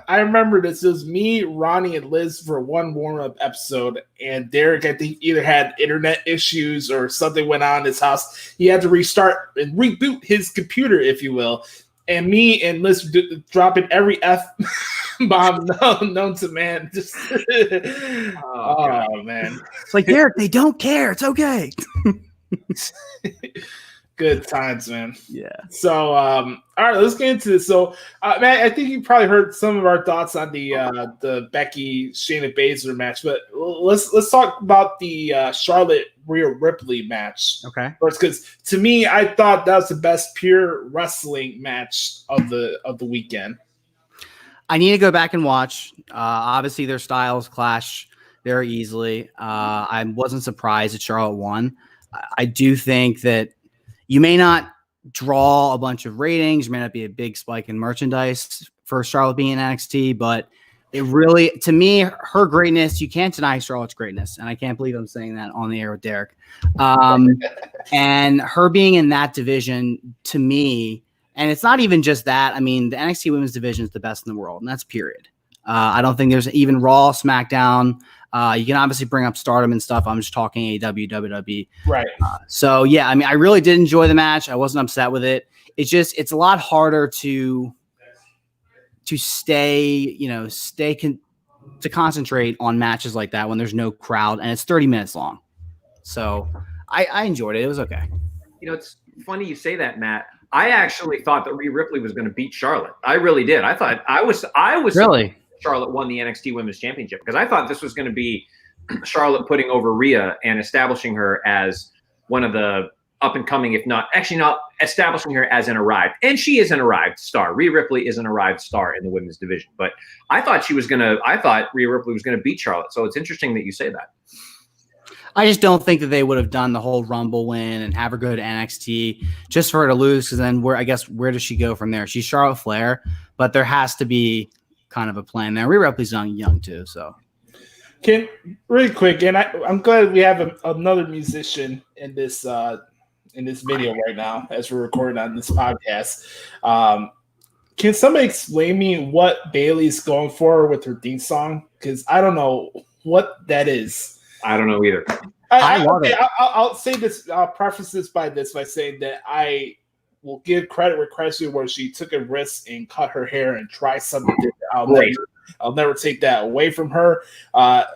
I remember this. It was me, Ronnie, and Liz for one warm-up episode, and Derek, I think, either had internet issues or something went on in his house. He had to restart and reboot his computer, if you will. And me and Liz dropping every F-bomb known to man. Just man. It's like, Derek, they don't care. It's okay. Good times, man. Yeah. So, all right, let's get into this. So, Matt, I think you probably heard some of our thoughts on the Becky Shayna Baszler match, but let's talk about the Charlotte Rhea Ripley match. Okay. First, because to me, I thought that was the best pure wrestling match of the weekend. I need to go back and watch. Obviously, their styles clash very easily. I wasn't surprised that Charlotte won. I do think that you may not draw a bunch of ratings. There may not be a big spike in merchandise for Charlotte being in NXT, but it really, to me, her greatness, you can't deny Charlotte's greatness. And I can't believe I'm saying that on the air with Derek. And her being in that division, to me, and it's not even just that. I mean, the NXT women's division is the best in the world, and that's period. I don't think there's even Raw, SmackDown. You can obviously bring up Stardom and stuff. I'm just talking AEW, WWE. Right. So, yeah, I mean, I really did enjoy the match. I wasn't upset with it. It's a lot harder to stay, to concentrate on matches like that when there's no crowd and it's 30 minutes long. So I enjoyed it. It was okay. It's funny you say that, Matt. I actually thought that Rhea Ripley was going to beat Charlotte. I really did. I thought I was really. Charlotte won the NXT Women's Championship because I thought this was going to be Charlotte putting over Rhea and establishing her as one of the up and coming, if not establishing her as an arrived. And she is an arrived star. Rhea Ripley is an arrived star in the women's division. But I thought Rhea Ripley was going to beat Charlotte. So it's interesting that you say that. I just don't think that they would have done the whole Rumble win and have her go to NXT just for her to lose. Because then where does she go from there? She's Charlotte Flair, but there has to be kind of a plan there. Rhea Ripley's young too, so. Really quick, and I'm glad we have another musician in this video right now as we're recording on this podcast. Can somebody explain me what Bayley's going for with her theme song? Because I don't know what that is. I don't know either. I love it. I'll say this. I'll preface this by saying that I will give credit where credit's due, where she took a risk and cut her hair and tried something different. I'll never take that away from her.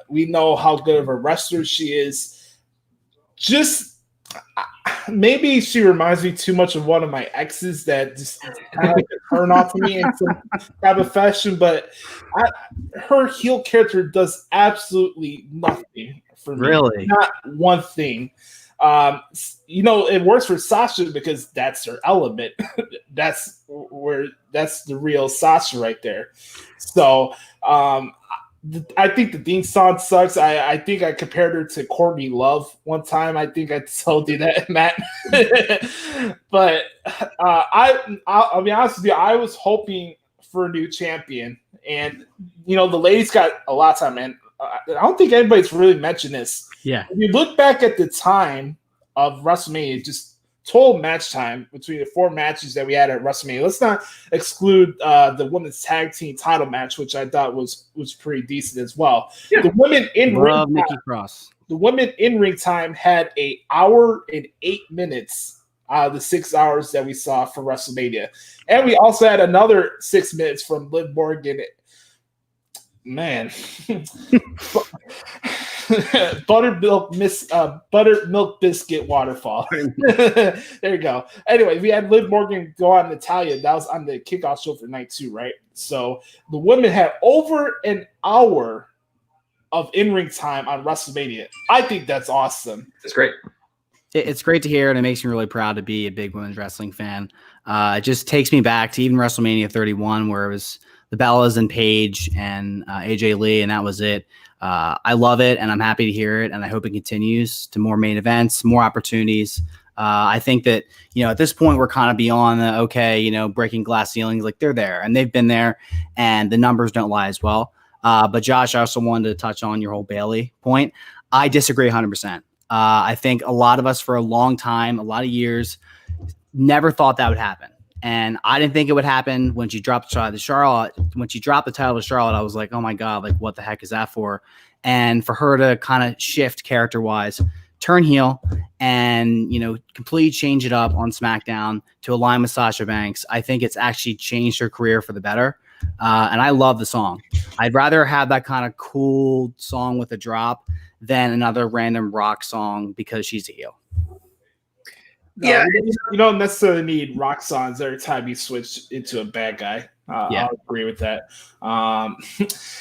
We know how good of a wrestler she is. Just maybe she reminds me too much of one of my exes that just kind of like a turn off to me in some type of fashion. But her heel character does absolutely nothing for me. Really? Not one thing. It works for Sasha because that's her element. that's the real Sasha right there. So I think the theme song sucks. I think I compared her to Courtney Love one time. I think I told you that, Matt. But I'll be honest with you. I was hoping for a new champion, and the ladies got a lot of time, man. I don't think anybody's really mentioned this. Yeah. If you look back at the time of WrestleMania, just total match time between the 4 matches that we had at WrestleMania. Let's not exclude the women's tag team title match, which I thought was pretty decent as well. Yeah. The women in ring time had 1 hour and 8 minutes out of the 6 hours that we saw for WrestleMania, and we also had another 6 minutes from Liv Morgan. Man, buttermilk biscuit waterfall. There you go. Anyway, we had Liv Morgan go on Natalia. That was on the kickoff show for night 2, right? So the women had over an hour of in-ring time on WrestleMania. I think that's awesome. It's great. It's great to hear, and it makes me really proud to be a big women's wrestling fan. It just takes me back to even WrestleMania 31, where it was the Bellas and Paige and AJ Lee, and that was it. I love it, and I'm happy to hear it, and I hope it continues to more main events, more opportunities. I think that, at this point, we're kind of beyond the, breaking glass ceilings. Like, they're there, and they've been there, and the numbers don't lie as well. But, Josh, I also wanted to touch on your whole Bayley point. I disagree 100%. I think a lot of us for a long time, a lot of years, never thought that would happen. And I didn't think it would happen when she dropped the title to Charlotte. When she dropped the title to Charlotte, I was like, oh my God, like what the heck is that for? And for her to kind of shift character-wise, turn heel and, completely change it up on SmackDown to align with Sasha Banks, I think it's actually changed her career for the better. And I love the song. I'd rather have that kind of cool song with a drop than another random rock song because she's a heel. Yeah. You don't necessarily need rock songs every time you switch into a bad guy. I'll agree with that.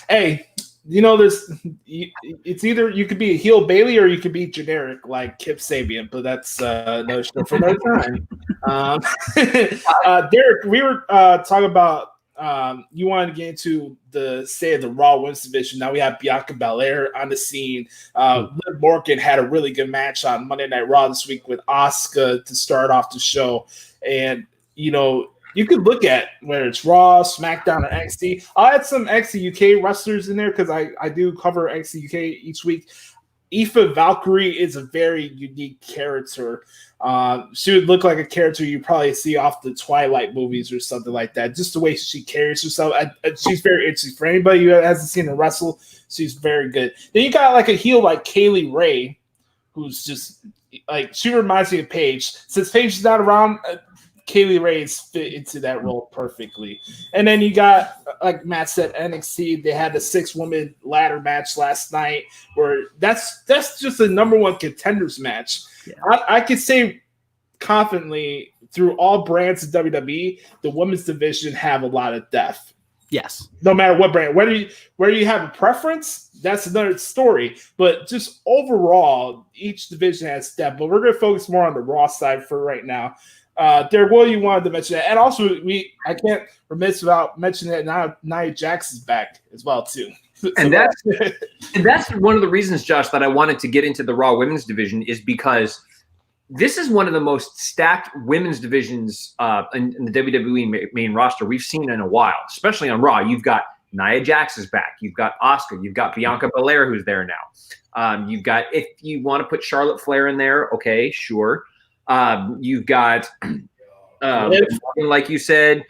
Hey, it's either you could be a heel Bailey or you could be generic like Kip Sabian, but that's another show for another time. Derek, we were talking about you wanted to get into the state of the Raw Women's Division. Now we have Bianca Belair on the scene. Liv Morgan had a really good match on Monday Night Raw this week with Asuka to start off the show. And, you could look at whether it's Raw, SmackDown, or NXT. I'll add some NXT UK wrestlers in there because I do cover NXT UK each week. Aoife Valkyrie is a very unique character. She would look like a character you probably see off the Twilight movies or something like that. Just the way she carries herself. She's very interesting. For anybody who hasn't seen her wrestle, she's very good. Then you got like a heel like Kaylee Ray, who's just like, she reminds me of Paige. Since Paige is not around, Kaylee Ray's fit into that role perfectly. And then you got, like Matt said, NXT. They had the 6-woman ladder match last night where that's just the number one contenders match. Yeah. I could say confidently through all brands of WWE, the women's division have a lot of depth. Yes. No matter what brand. Whether you have a preference, that's another story. But just overall, each division has depth. But we're going to focus more on the Raw side for right now. Derek, what you wanted to mention that, and also I can't remiss about mentioning that now Nia Jax is back as well too. And that's one of the reasons, Josh, that I wanted to get into the Raw Women's Division is because this is one of the most stacked women's divisions in the WWE main roster we've seen in a while, especially on Raw. You've got Nia Jax is back. You've got Asuka. You've got Bianca Belair who's there now. You've got, if you want to put Charlotte Flair in there, okay, sure. You've got, like you said,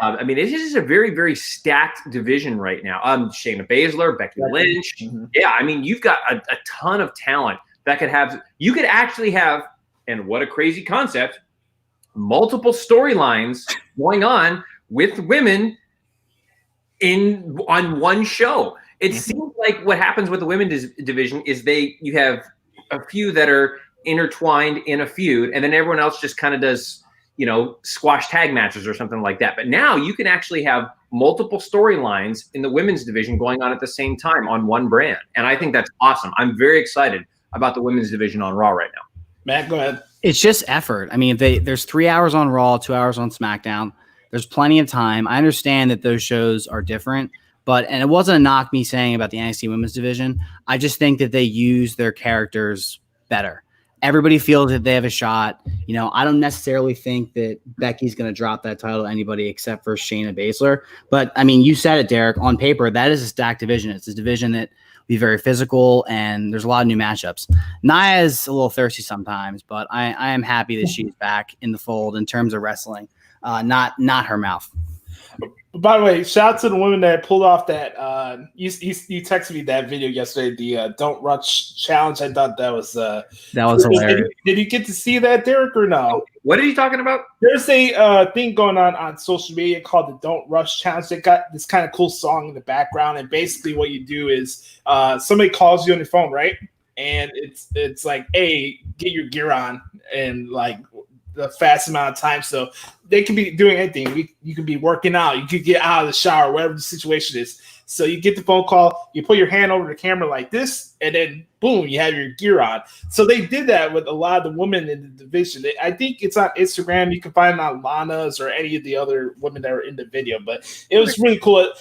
I mean, it is a very, very stacked division right now. Shayna Baszler, Becky Lynch. Mm-hmm. Yeah, I mean, you've got a ton of talent that you could actually have, and what a crazy concept, multiple storylines going on with women on one show. It seems like what happens with the women's division is you have a few that are intertwined in a feud, and then everyone else just kind of does, squash tag matches or something like that. But now you can actually have multiple storylines in the women's division going on at the same time on one brand. And I think that's awesome. I'm very excited about the women's division on Raw right now. Matt, go ahead. It's just effort. I mean, there's 3 hours on Raw, 2 hours on SmackDown. There's plenty of time. I understand that those shows are different, and it wasn't a knock me saying about the NXT women's division. I just think that they use their characters better. Everybody feels that they have a shot. I don't necessarily think that Becky's going to drop that title to anybody except for Shayna Baszler. But, I mean, you said it, Derek. On paper, that is a stacked division. It's a division that will be very physical, and there's a lot of new matchups. Nia is a little thirsty sometimes, but I am happy that she's back in the fold in terms of wrestling, not her mouth. By the way, shout out to the women that pulled off that. You texted me that video yesterday, the Don't Rush challenge. I thought that was hilarious. Did you get to see that, Derek, or no? What are you talking about? There's a thing going on social media called the Don't Rush challenge. They got this kind of cool song in the background, and basically what you do is somebody calls you on your phone, right? And it's like, hey, get your gear on, and like the fast amount of time. So they can be doing anything. You can be working out. You could get out of the shower, whatever the situation is. So you get the phone call, you put your hand over the camera like this, and then boom, you have your gear on. So they did that with a lot of the women in the division. I think it's on Instagram. You can find it on Lana's or any of the other women that were in the video. But it was really cool.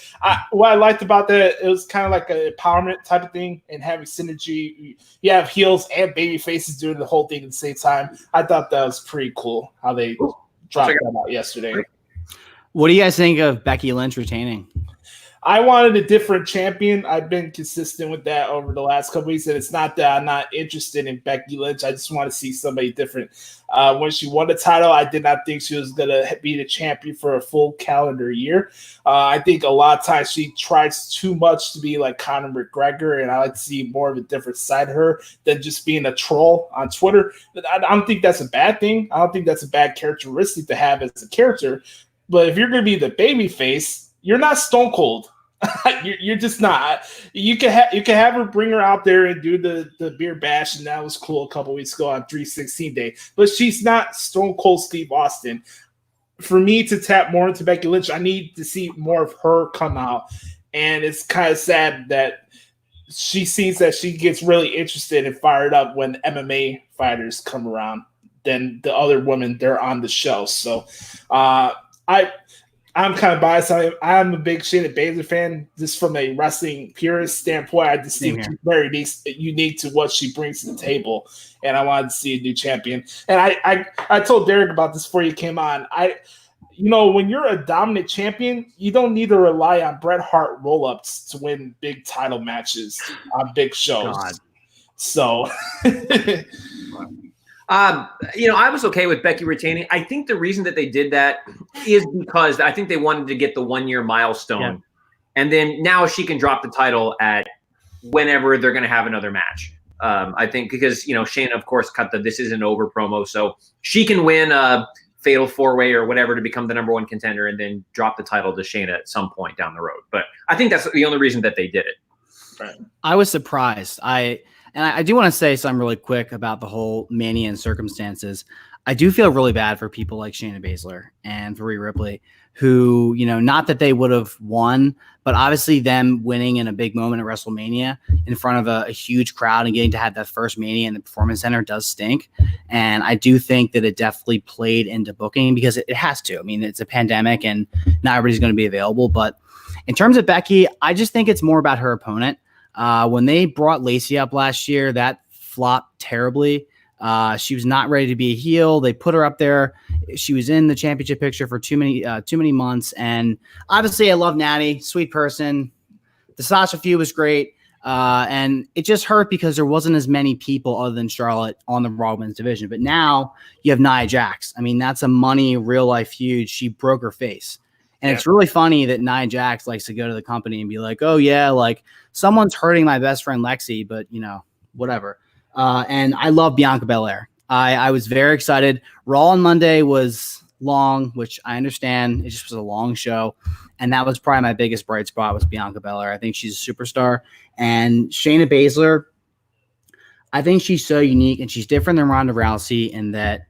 What I liked about that, it was kind of like an empowerment type of thing and having synergy. You have heels and baby faces doing the whole thing at the same time. I thought that was pretty cool how they dropped that out yesterday. What do you guys think of Becky Lynch retaining? I wanted a different champion. I've been consistent with that over the last couple weeks, and it's not that I'm not interested in Becky Lynch. I just want to see somebody different. When she won the title, I did not think she was going to be the champion for a full calendar year. I think a lot of times she tries too much to be like Conor McGregor, and I like to see more of a different side of her than just being a troll on Twitter. I don't think that's a bad thing. I don't think that's a bad characteristic to have as a character. But if you're going to be the baby face, you're not Stone Cold. You're just not. You can have her bring her out there and do the beer bash, and that was cool a couple weeks ago on 316 Day. But she's not Stone Cold Steve Austin. For me to tap more into Becky Lynch, I need to see more of her come out, and it's kind of sad that she seems that she gets really interested and fired up when MMA fighters come around than the other women they're on the show. So, I'm kind of biased. I'm a big Shayna Baszler fan, just from a wrestling purist standpoint. I just think she's very unique to what she brings to the table, and I wanted to see a new champion. And I told Derek about this before you came on. When you're a dominant champion, you don't need to rely on Bret Hart roll-ups to win big title matches on big shows. God. So. I was okay with Becky retaining. I think the reason that they did that is because I think they wanted to get the 1 year milestone. Yeah. And then now she can drop the title at whenever they're going to have another match. I think because, Shayna, of course, cut the "this isn't over" promo. So she can win a fatal 4-way or whatever to become the number one contender and then drop the title to Shayna at some point down the road. But I think that's the only reason that they did it. Right. I was surprised. And I do want to say something really quick about the whole Mania and circumstances. I do feel really bad for people like Shayna Baszler and Rhea Ripley, who, not that they would have won, but obviously them winning in a big moment at WrestleMania in front of a huge crowd and getting to have that first Mania in the Performance Center does stink. And I do think that it definitely played into booking because it has to. I mean, it's a pandemic and not everybody's going to be available. But in terms of Becky, I just think it's more about her opponent. When they brought Lacey up last year, that flopped terribly. She was not ready to be a heel. They put her up there. She was in the championship picture for too many months. And obviously, I love Natty, sweet person. The Sasha feud was great. And it just hurt because there wasn't as many people other than Charlotte on the Raw Women's division. But now you have Nia Jax. I mean, that's a money, real-life feud. She broke her face. And it's really funny that Nia Jax likes to go to the company and be like, oh, yeah, like someone's hurting my best friend Lexi, but, whatever. And I love Bianca Belair. I was very excited. Raw on Monday was long, which I understand. It just was a long show. And that was probably my biggest bright spot was Bianca Belair. I think she's a superstar. And Shayna Baszler, I think she's so unique and she's different than Ronda Rousey in that,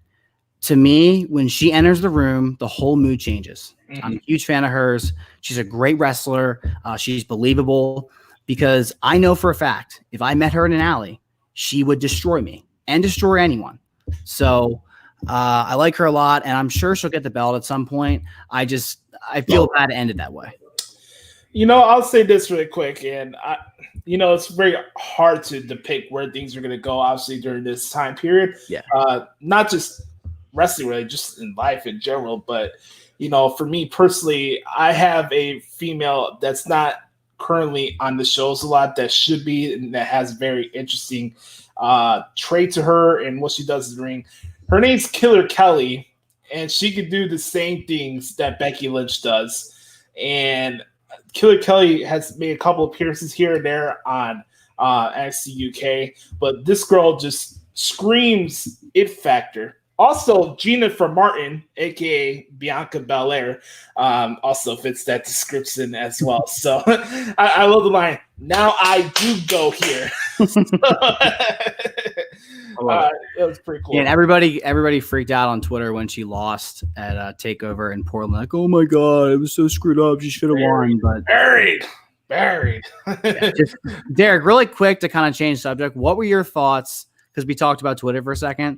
to me, when she enters the room, the whole mood changes. Mm-hmm. I'm a huge fan of hers. She's a great wrestler. She's believable because I know for a fact if I met her in an alley, she would destroy me and destroy anyone. So I like her a lot, and I'm sure she'll get the belt at some point. I feel bad it ended that way. I'll say this really quick, and it's very hard to depict where things are going to go, obviously, during this time period. Yeah. Not just wrestling, really, just in life in general. But, for me personally, I have a female that's not currently on the shows a lot that should be and that has very interesting trait to her and what she does in the ring. Her name's Killer Kelly, and she can do the same things that Becky Lynch does. And Killer Kelly has made a couple appearances here and there on NXT UK, but this girl just screams it factor. Also, Jennifer Martin, a.k.a. Bianca Belair, also fits that description as well. So I love the line, now I do go here. It was pretty cool. Yeah, and everybody freaked out on Twitter when she lost at TakeOver in Portland. Like, oh my God, it was so screwed up. She should have won. But buried. Derek, really quick to kind of change subject. What were your thoughts? Because we talked about Twitter for a second.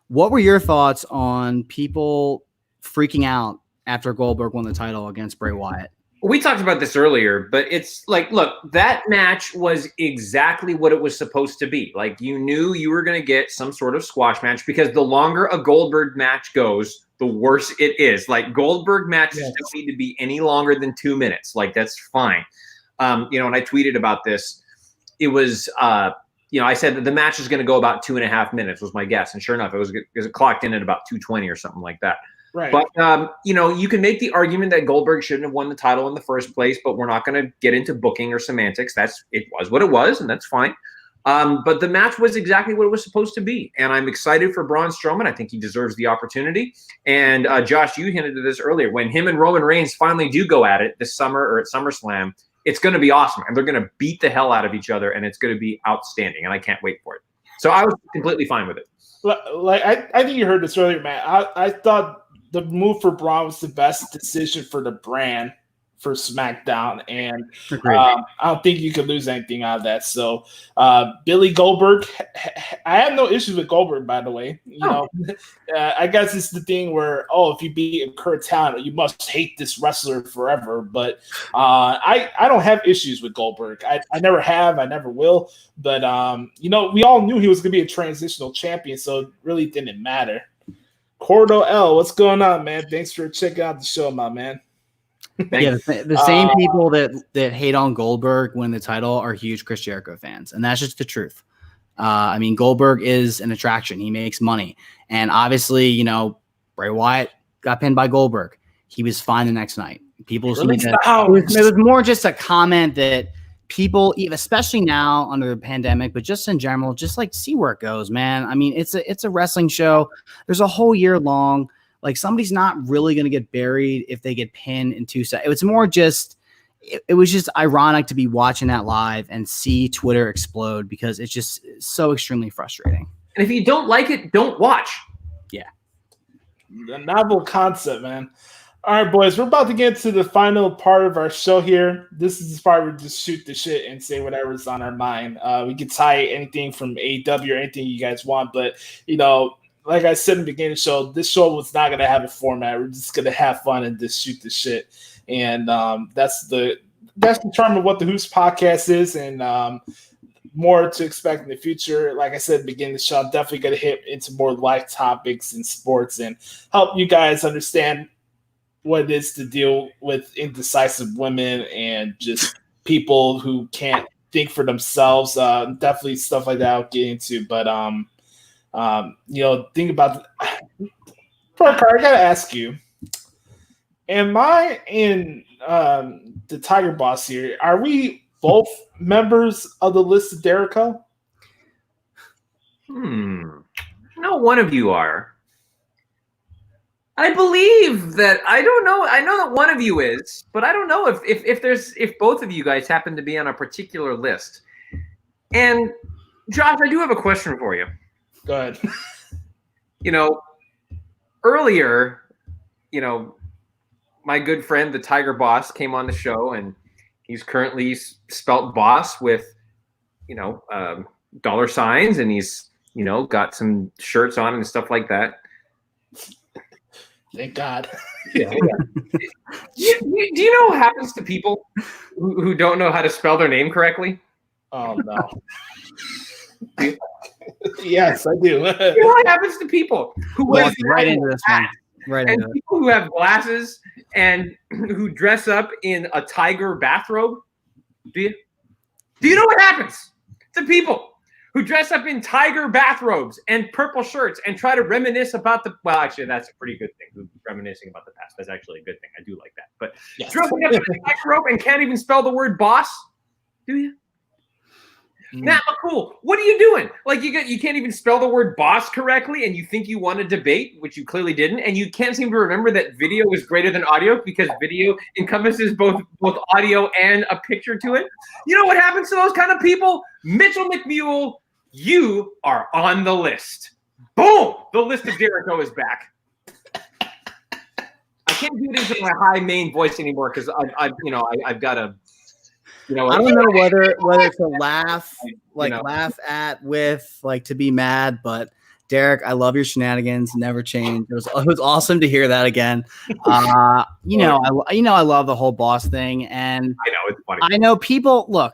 What were your thoughts on people freaking out after Goldberg won the title against Bray Wyatt? We talked about this earlier, but it's like, look, that match was exactly what it was supposed to be. Like, you knew you were going to get some sort of squash match because the longer a Goldberg match goes, the worse it is. Like, Goldberg matches don't need to be any longer than 2 minutes. Like, that's fine. And I tweeted about this. It was, I said that the match is going to go about 2.5 minutes was my guess. And sure enough, it clocked in at about 2:20 or something like that. Right. But, you can make the argument that Goldberg shouldn't have won the title in the first place, but we're not going to get into booking or semantics. It was what it was, and that's fine. But the match was exactly what it was supposed to be. And I'm excited for Braun Strowman. I think he deserves the opportunity. And Josh, you hinted at this earlier. When him and Roman Reigns finally do go at it this summer or at SummerSlam, it's going to be awesome, and they're going to beat the hell out of each other, and it's going to be outstanding, and I can't wait for it. So I was completely fine with it. Like I think you heard this earlier, Matt. I thought the move for Braun was the best decision for the brand for SmackDown, and I don't think you could lose anything out of that. So Billy Goldberg, I have no issues with Goldberg, by the way. I guess it's the thing where, if you beat a current talent, you must hate this wrestler forever. But I don't have issues with Goldberg. I never have, I never will. But we all knew he was going to be a transitional champion, so it really didn't matter. Cordo L, what's going on, man? Thanks for checking out the show, my man. Yeah, the same people that hate on Goldberg win the title are huge Chris Jericho fans, and that's just the truth. I mean, Goldberg is an attraction. He makes money, and obviously, Bray Wyatt got pinned by Goldberg. He was fine the next night. People seem to, it was more just a comment that people, especially now under the pandemic, but just in general, just like see where it goes, man. I mean, it's a wrestling show. There's a whole year long. Like, somebody's not really going to get buried if they get pinned in 2 seconds. It's more just, it was just ironic to be watching that live and see Twitter explode because it's just so extremely frustrating. And if you don't like it, don't watch. Yeah. The novel concept, man. All right, boys, we're about to get to the final part of our show here. This is the part where we just shoot the shit and say whatever's on our mind. We can tie anything from AEW or anything you guys want, but, like I said in the beginning of the show, this show was not going to have a format. We're just going to have fun and just shoot the shit. And that's the charm of what the Hoots Podcast is, and more to expect in the future. Like I said at the beginning of the show, I'm definitely going to hit into more life topics in sports and help you guys understand what it is to deal with indecisive women and just people who can't think for themselves. Definitely stuff like that I'll get into. But think about Parker, I gotta ask you, am I in the Tiger Boss here? Are we both members of the list of Dericho? No, one of you are. I believe that. I don't know. I know that one of you is, but I don't know if both of you guys happen to be on a particular list. And Josh, I do have a question for you. Go ahead. Earlier, my good friend, the Tiger Boss, came on the show, and he's currently spelt boss with, dollar signs, and he's, got some shirts on and stuff like that. Thank God. Yeah. Do you know what happens to people who don't know how to spell their name correctly? Oh, no. Yes, I do. You know what happens to people who wear right into this one, right and into people who have glasses and who dress up in a tiger bathrobe? Do you know what happens to people who dress up in tiger bathrobes and purple shirts and try to reminisce about actually, that's a pretty good thing. Reminiscing about the past. That's actually a good thing. I do like that. But yes. dressing up in a tiger robe and can't even spell the word boss? Do you? Matt McCool, what are you doing? Like, you can't even spell the word boss correctly, and you think you won a debate, which you clearly didn't, and you can't seem to remember that video is greater than audio because video encompasses both audio and a picture to it. You know what happens to those kind of people? Mitchell McMule, you are on the list. Boom! The list of Dericho is back. I can't do this in my high main voice anymore because I've got a. I don't know whether to laugh, laugh at, with, to be mad, but Derek, I love your shenanigans. Never change. It was awesome to hear that again. I love the whole boss thing, and I know it's funny. I know people. Look,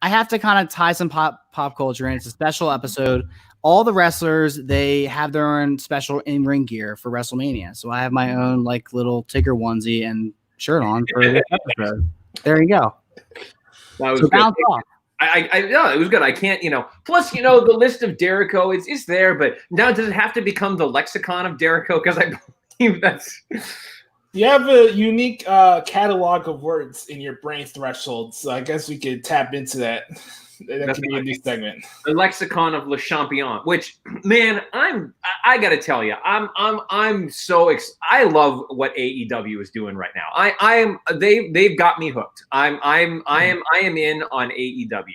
I have to kind of tie some pop culture in. It's a special episode. All the wrestlers, they have their own special in-ring gear for WrestleMania. So I have my own little Tigger onesie and shirt on for this episode. There you go. That was good. It was good. I can't, plus, the list of Dericho is there, but now does it have to become the lexicon of Dericho? Because I believe You have a unique catalog of words in your brain threshold, so I guess we could tap into that. That could be a new segment. The lexicon of Le Champion, which, man, I got to tell you, I'm so I love what AEW is doing right now. They've got me hooked. I am in on AEW,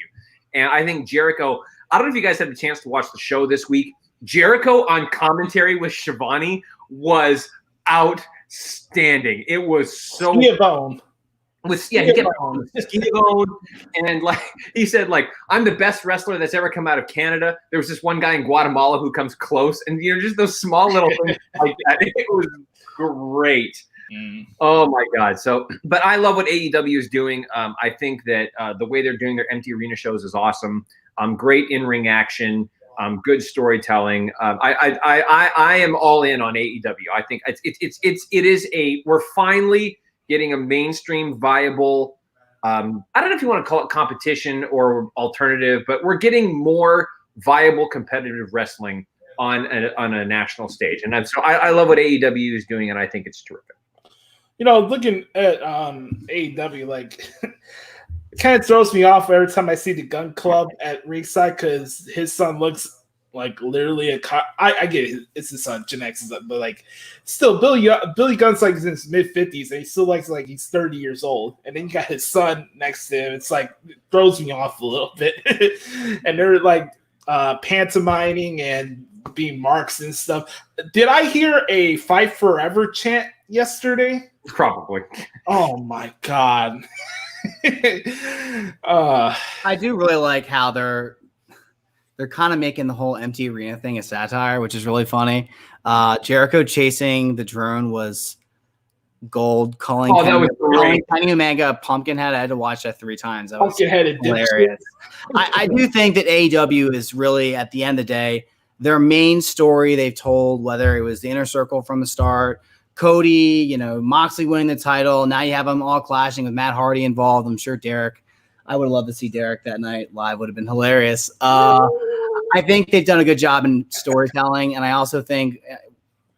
and I think Jericho. I don't know if you guys had the chance to watch the show this week. Jericho on commentary with Shivani was outstanding. It was so he get bone, and like he said, like, I'm the best wrestler that's ever come out of Canada. There was this one guy in Guatemala who comes close, and just those small little things like that. It was great. Oh my God! So, but I love what AEW is doing. I think that the way they're doing their empty arena shows is awesome. Great in-ring action. Good storytelling. I am all in on AEW. I think we're finally getting a mainstream viable. I don't know if you want to call it competition or alternative, but we're getting more viable competitive wrestling on a national stage, and so I love what AEW is doing, and I think it's terrific. Looking at AEW, like. It kind of throws me off every time I see the Gun Club at ringside because his son looks like literally a cop. I get it, it's his son, Gen X, but like still, Billy Gunn's like in his mid-50s and he still looks like he's 30 years old. And then you got his son next to him. It's like it throws me off a little bit. And they're like pantomiming and being marks and stuff. Did I hear a Fight Forever chant yesterday? Probably. Oh my God. I do really like how they're kind of making the whole empty arena thing a satire, which is really funny. Jericho chasing the drone was gold. Calling Kenny Omega a pumpkinhead. I had to watch that 3 times. That was hilarious. I do think that AEW is really, at the end of the day, their main story they've told, whether it was the Inner Circle from the start, Cody, Moxley winning the title. Now you have them all clashing with Matt Hardy involved. I'm sure Derek. I would love to see Derek that night live. Would have been hilarious. I think they've done a good job in storytelling, and I also think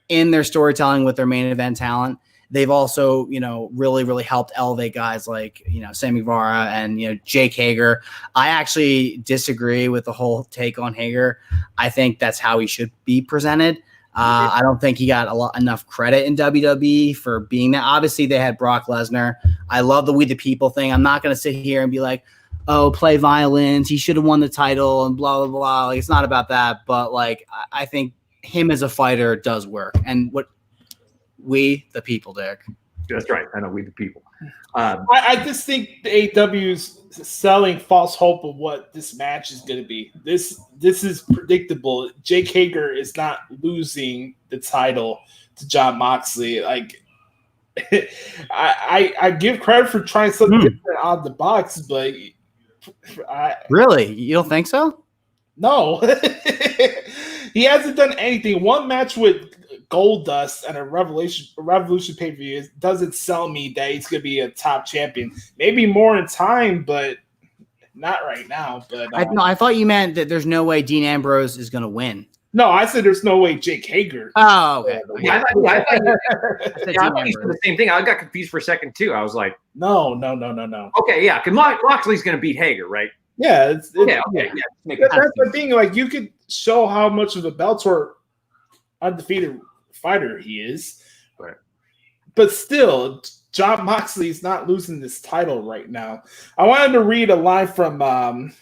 in their storytelling with their main event talent, they've also, really, really helped elevate guys like, Sammy Guevara and, Jake Hager. I actually disagree with the whole take on Hager. I think that's how he should be presented. I don't think he got enough credit in WWE for being that. Obviously, they had Brock Lesnar. I love the We the People thing. I'm not going to sit here and be like, oh, play violence. He should have won the title and blah, blah, blah. Like, it's not about that. But, like, I think him as a fighter does work. And what We the People, Derek. That's right. I know, We the People. I just think the AEW's selling false hope of what this match is going to be. This is predictable. Jake Hager is not losing the title to Jon Moxley. Like, I give credit for trying something different out of the box, but really, you don't think so? No, he hasn't done anything. One match with Goldust and a Revolution pay-per-view doesn't sell me that he's going to be a top champion. Maybe more in time, but not right now. But I thought you meant that there's no way Dean Ambrose is going to win. No, I said there's no way Jake Hager. Oh, okay. I thought you said the same thing. I got confused for a second too. I was like, no. Okay, yeah, because Moxley's going to beat Hager, right? Yeah, That's the thing. Like, you could show how much of a Bellator undefeated fighter he is, right? But still, Jon Moxley's not losing this title right now. I wanted to read a line from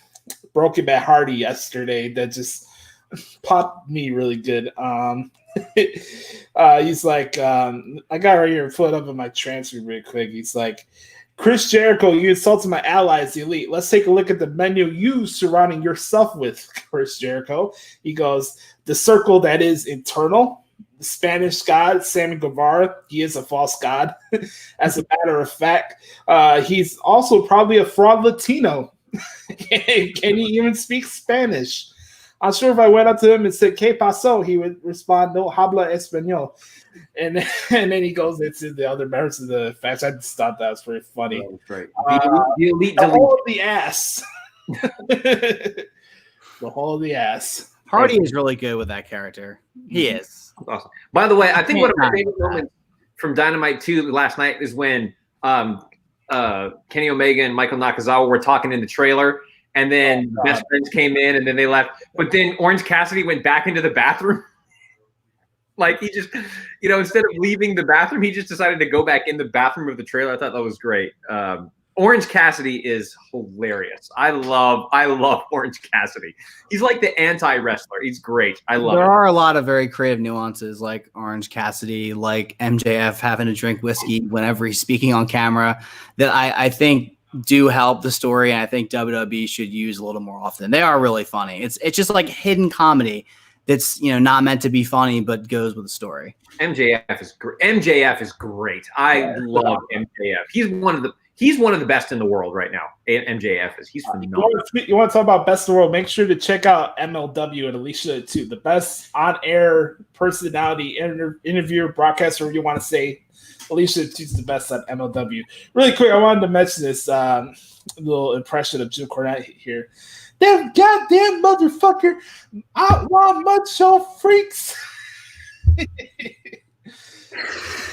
Broken Matt Hardy yesterday that just popped me really good. He's like, I got right here and pull it up in my transfer real quick. He's like, Chris Jericho, you insulted my allies, the Elite. Let's take a look at the menu you surrounding yourself with, Chris Jericho. He goes, the circle that is internal. The Spanish god, Sammy Guevara, he is a false god. As a matter of fact, he's also probably a fraud Latino. Can he even speak Spanish? I'm sure if I went up to him and said, ¿Qué pasó? He would respond, no habla español. And then he goes into the other members of the faction. I just thought that was pretty funny. That was great. The Elite. The whole of the ass. The whole of the ass. Hardy is really good with that character. He is. Awesome. By the way, I think one of my favorite moments from Dynamite 2 last night is when Kenny Omega and Michael Nakazawa were talking in the trailer, and then Best Friends came in, and then they left. But then Orange Cassidy went back into the bathroom. Like he just, instead of leaving the bathroom, he just decided to go back in the bathroom of the trailer. I thought that was great. Orange Cassidy is hilarious. I love Orange Cassidy. He's like the anti-wrestler. He's great. I love it. There are a lot of very creative nuances, like Orange Cassidy, like MJF having to drink whiskey whenever he's speaking on camera, that I think do help the story, and I think WWE should use a little more often. They are really funny. It's just like hidden comedy that's not meant to be funny but goes with the story. MJF is great. I love MJF. He's one of the best in the world right now. MJF is. He's phenomenal. You want to talk about best in the world? Make sure to check out MLW and Alicia too. The best on-air personality, interviewer, broadcaster, whatever you want to say. Alicia she's the best on MLW. Really quick, I wanted to mention this little impression of Jim Cornette here. Them goddamn motherfucker outlaw mud show freaks.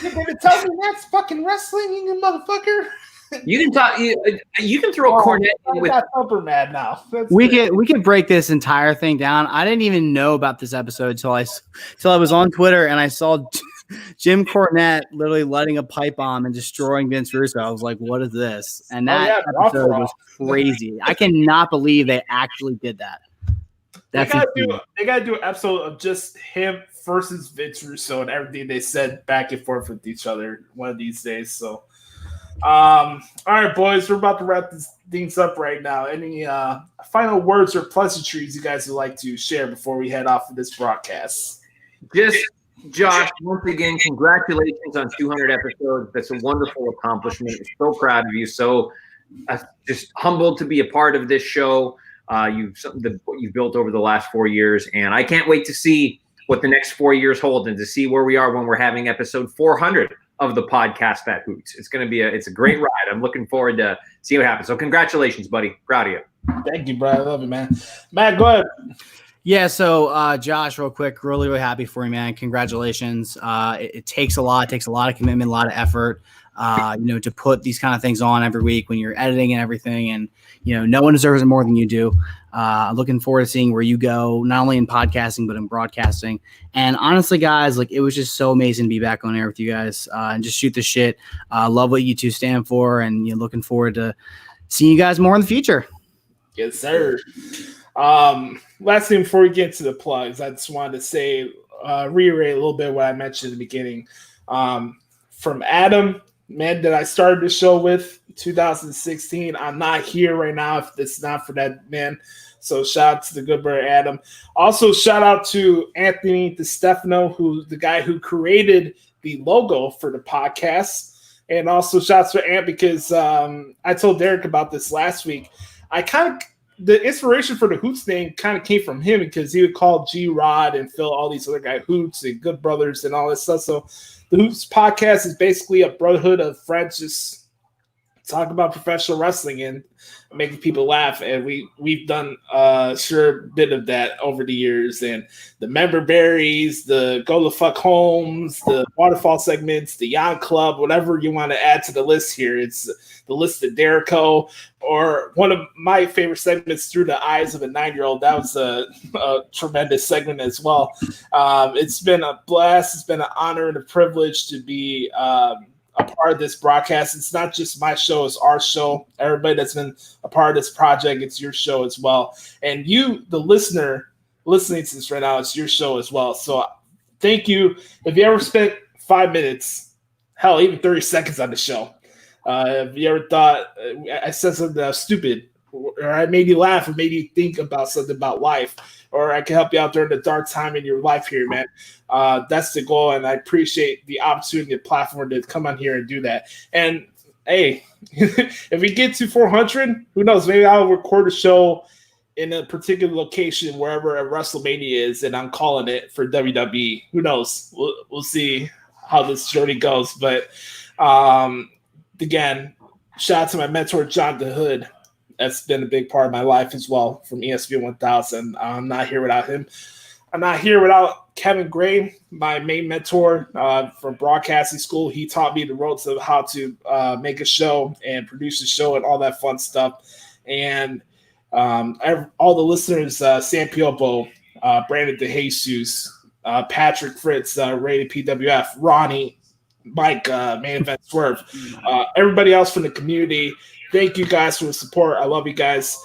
You're gonna tell me that's fucking wrestling, you motherfucker? You can talk. You can throw a Cornette in with. Super mad now. We could break this entire thing down. I didn't even know about this episode till I was on Twitter and I saw Jim Cornette literally lighting a pipe bomb and destroying Vince Russo. I was like, "What is this?" And that episode was crazy. I cannot believe they actually did that. They gotta do an episode of just him versus Vince Russo and everything they said back and forth with each other one of these days. So. All right, boys, we're about to wrap things up right now. Any final words or pleasantries you guys would like to share before we head off of this broadcast? Just, Josh, once again, congratulations on 200 episodes. That's a wonderful accomplishment. I'm so proud of you. So just humbled to be a part of this show. What you've built over the last 4 years, and I can't wait to see what the next 4 years hold and to see where we are when we're having episode 400 of the podcast at Hoots. It's going to be it's a great ride. I'm looking forward to see what happens. So congratulations, buddy. Proud of you. Thank you, bro. I love you, man. Matt, go ahead. Yeah, so Josh, real quick, really happy for you, man. Congratulations. It takes a lot. It takes a lot of commitment, a lot of effort, to put these kind of things on every week when you're editing and everything. And, no one deserves it more than you do. Looking forward to seeing where you go, not only in podcasting, but in broadcasting. And honestly, guys, it was just so amazing to be back on air with you guys and just shoot the shit. Love what you two stand for, and looking forward to seeing you guys more in the future. Yes, sir. Last thing before we get to the plugs, I just wanted to say, reiterate a little bit what I mentioned in the beginning. From Adam, man, that I started the show with 2016. I'm not here right now if it's not for that man. So shout out to the good brother Adam. Also, shout out to Anthony DeStefano, the guy who created the logo for the podcast. And also shout out to Ant because I told Derek about this last week. The inspiration for the Hoots name kind of came from him because he would call G-Rod and Phil, all these other guys, Hoots and Good Brothers and all this stuff. So the Hoots podcast is basically a brotherhood of friends just talking about professional wrestling and making people laugh. And we've done a sure bit of that over the years. And the member berries, the go the fuck homes, the waterfall segments, the Yacht Club, whatever you want to add to the list here. It's the list of Dericho, or one of my favorite segments, Through the Eyes of a 9-Year-Old. That was a tremendous segment as well. It's been a blast. It's been an honor and a privilege to be a part of this broadcast. It's not just my show, it's our show. Everybody that's been a part of this project, it's your show as well. And you, the listener, listening to this right now, it's your show as well. So thank you. If you ever spent 5 minutes, hell, even 30 seconds on the show, if you ever thought I said something that was stupid, or I made you laugh, or made you think about something about life, or I can help you out during the dark time in your life here, man. That's the goal, and I appreciate the opportunity, the platform to come on here and do that. And hey, if we get to 400, who knows? Maybe I'll record a show in a particular location wherever a WrestleMania is, and I'm calling it for WWE. Who knows? We'll see how this journey goes. But again, shout out to my mentor, John the Hood. That's been a big part of my life as well, from ESPN 1000. I'm not here without him. I'm not here without Kevin Gray, my main mentor from broadcasting school. He taught me the ropes of how to make a show and produce a show and all that fun stuff. And all the listeners, Sam Piopo, Brandon DeJesus, Patrick Fritz, Rated PWF, Ronnie, Mike, Main Event Swerve, everybody else from the community. Thank you guys for the support. I love you guys.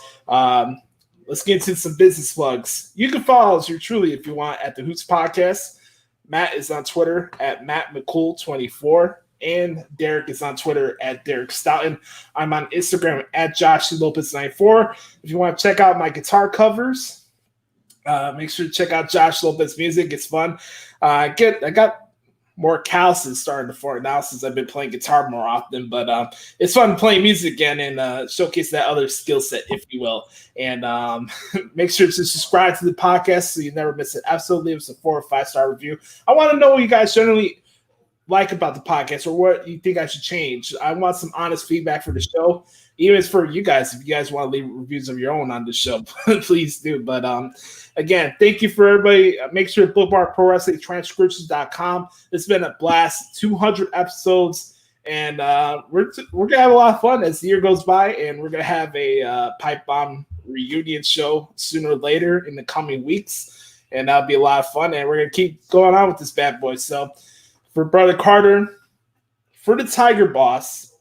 Let's get into some business plugs. You can follow us, truly, if you want, at the Hoots Podcast. Matt is on Twitter at Matt McCool 24, and Derek is on Twitter at Derek Stoughton. I'm on Instagram at Joshie Lopez 94. If you want to check out my guitar covers, make sure to check out Josh Lopez Music. It's fun. I got more calluses starting to form now since I've been playing guitar more often, but it's fun playing music again and showcase that other skill set, if you will. And make sure to subscribe to the podcast so you never miss it. Absolutely, leave us a 4 or 5 star review. I want to know what you guys generally like about the podcast or what you think I should change. I want some honest feedback for the show. Even for you guys, if you guys want to leave reviews of your own on the show, please do. But again, thank you for everybody. Make sure to bookmark ProWrestlingTranscriptions.com. It's been a blast. 200 episodes, and we're gonna have a lot of fun as the year goes by, and we're gonna have a Pipe Bomb reunion show sooner or later in the coming weeks, and that'll be a lot of fun. And we're gonna keep going on with this bad boy. So, for Brother Carter, for the Tiger Boss,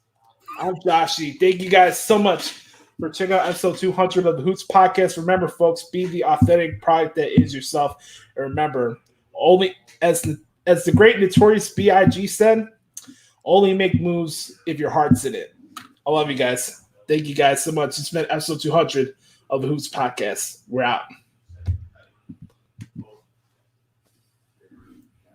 I'm Joshie. Thank you guys so much for checking out episode 200 of the Hoots Podcast. Remember, folks, be the authentic product that is yourself. And remember, only as the great Notorious B.I.G. said, only make moves if your heart's in it. I love you guys. Thank you guys so much. It's been episode 200 of the Hoots Podcast. We're out.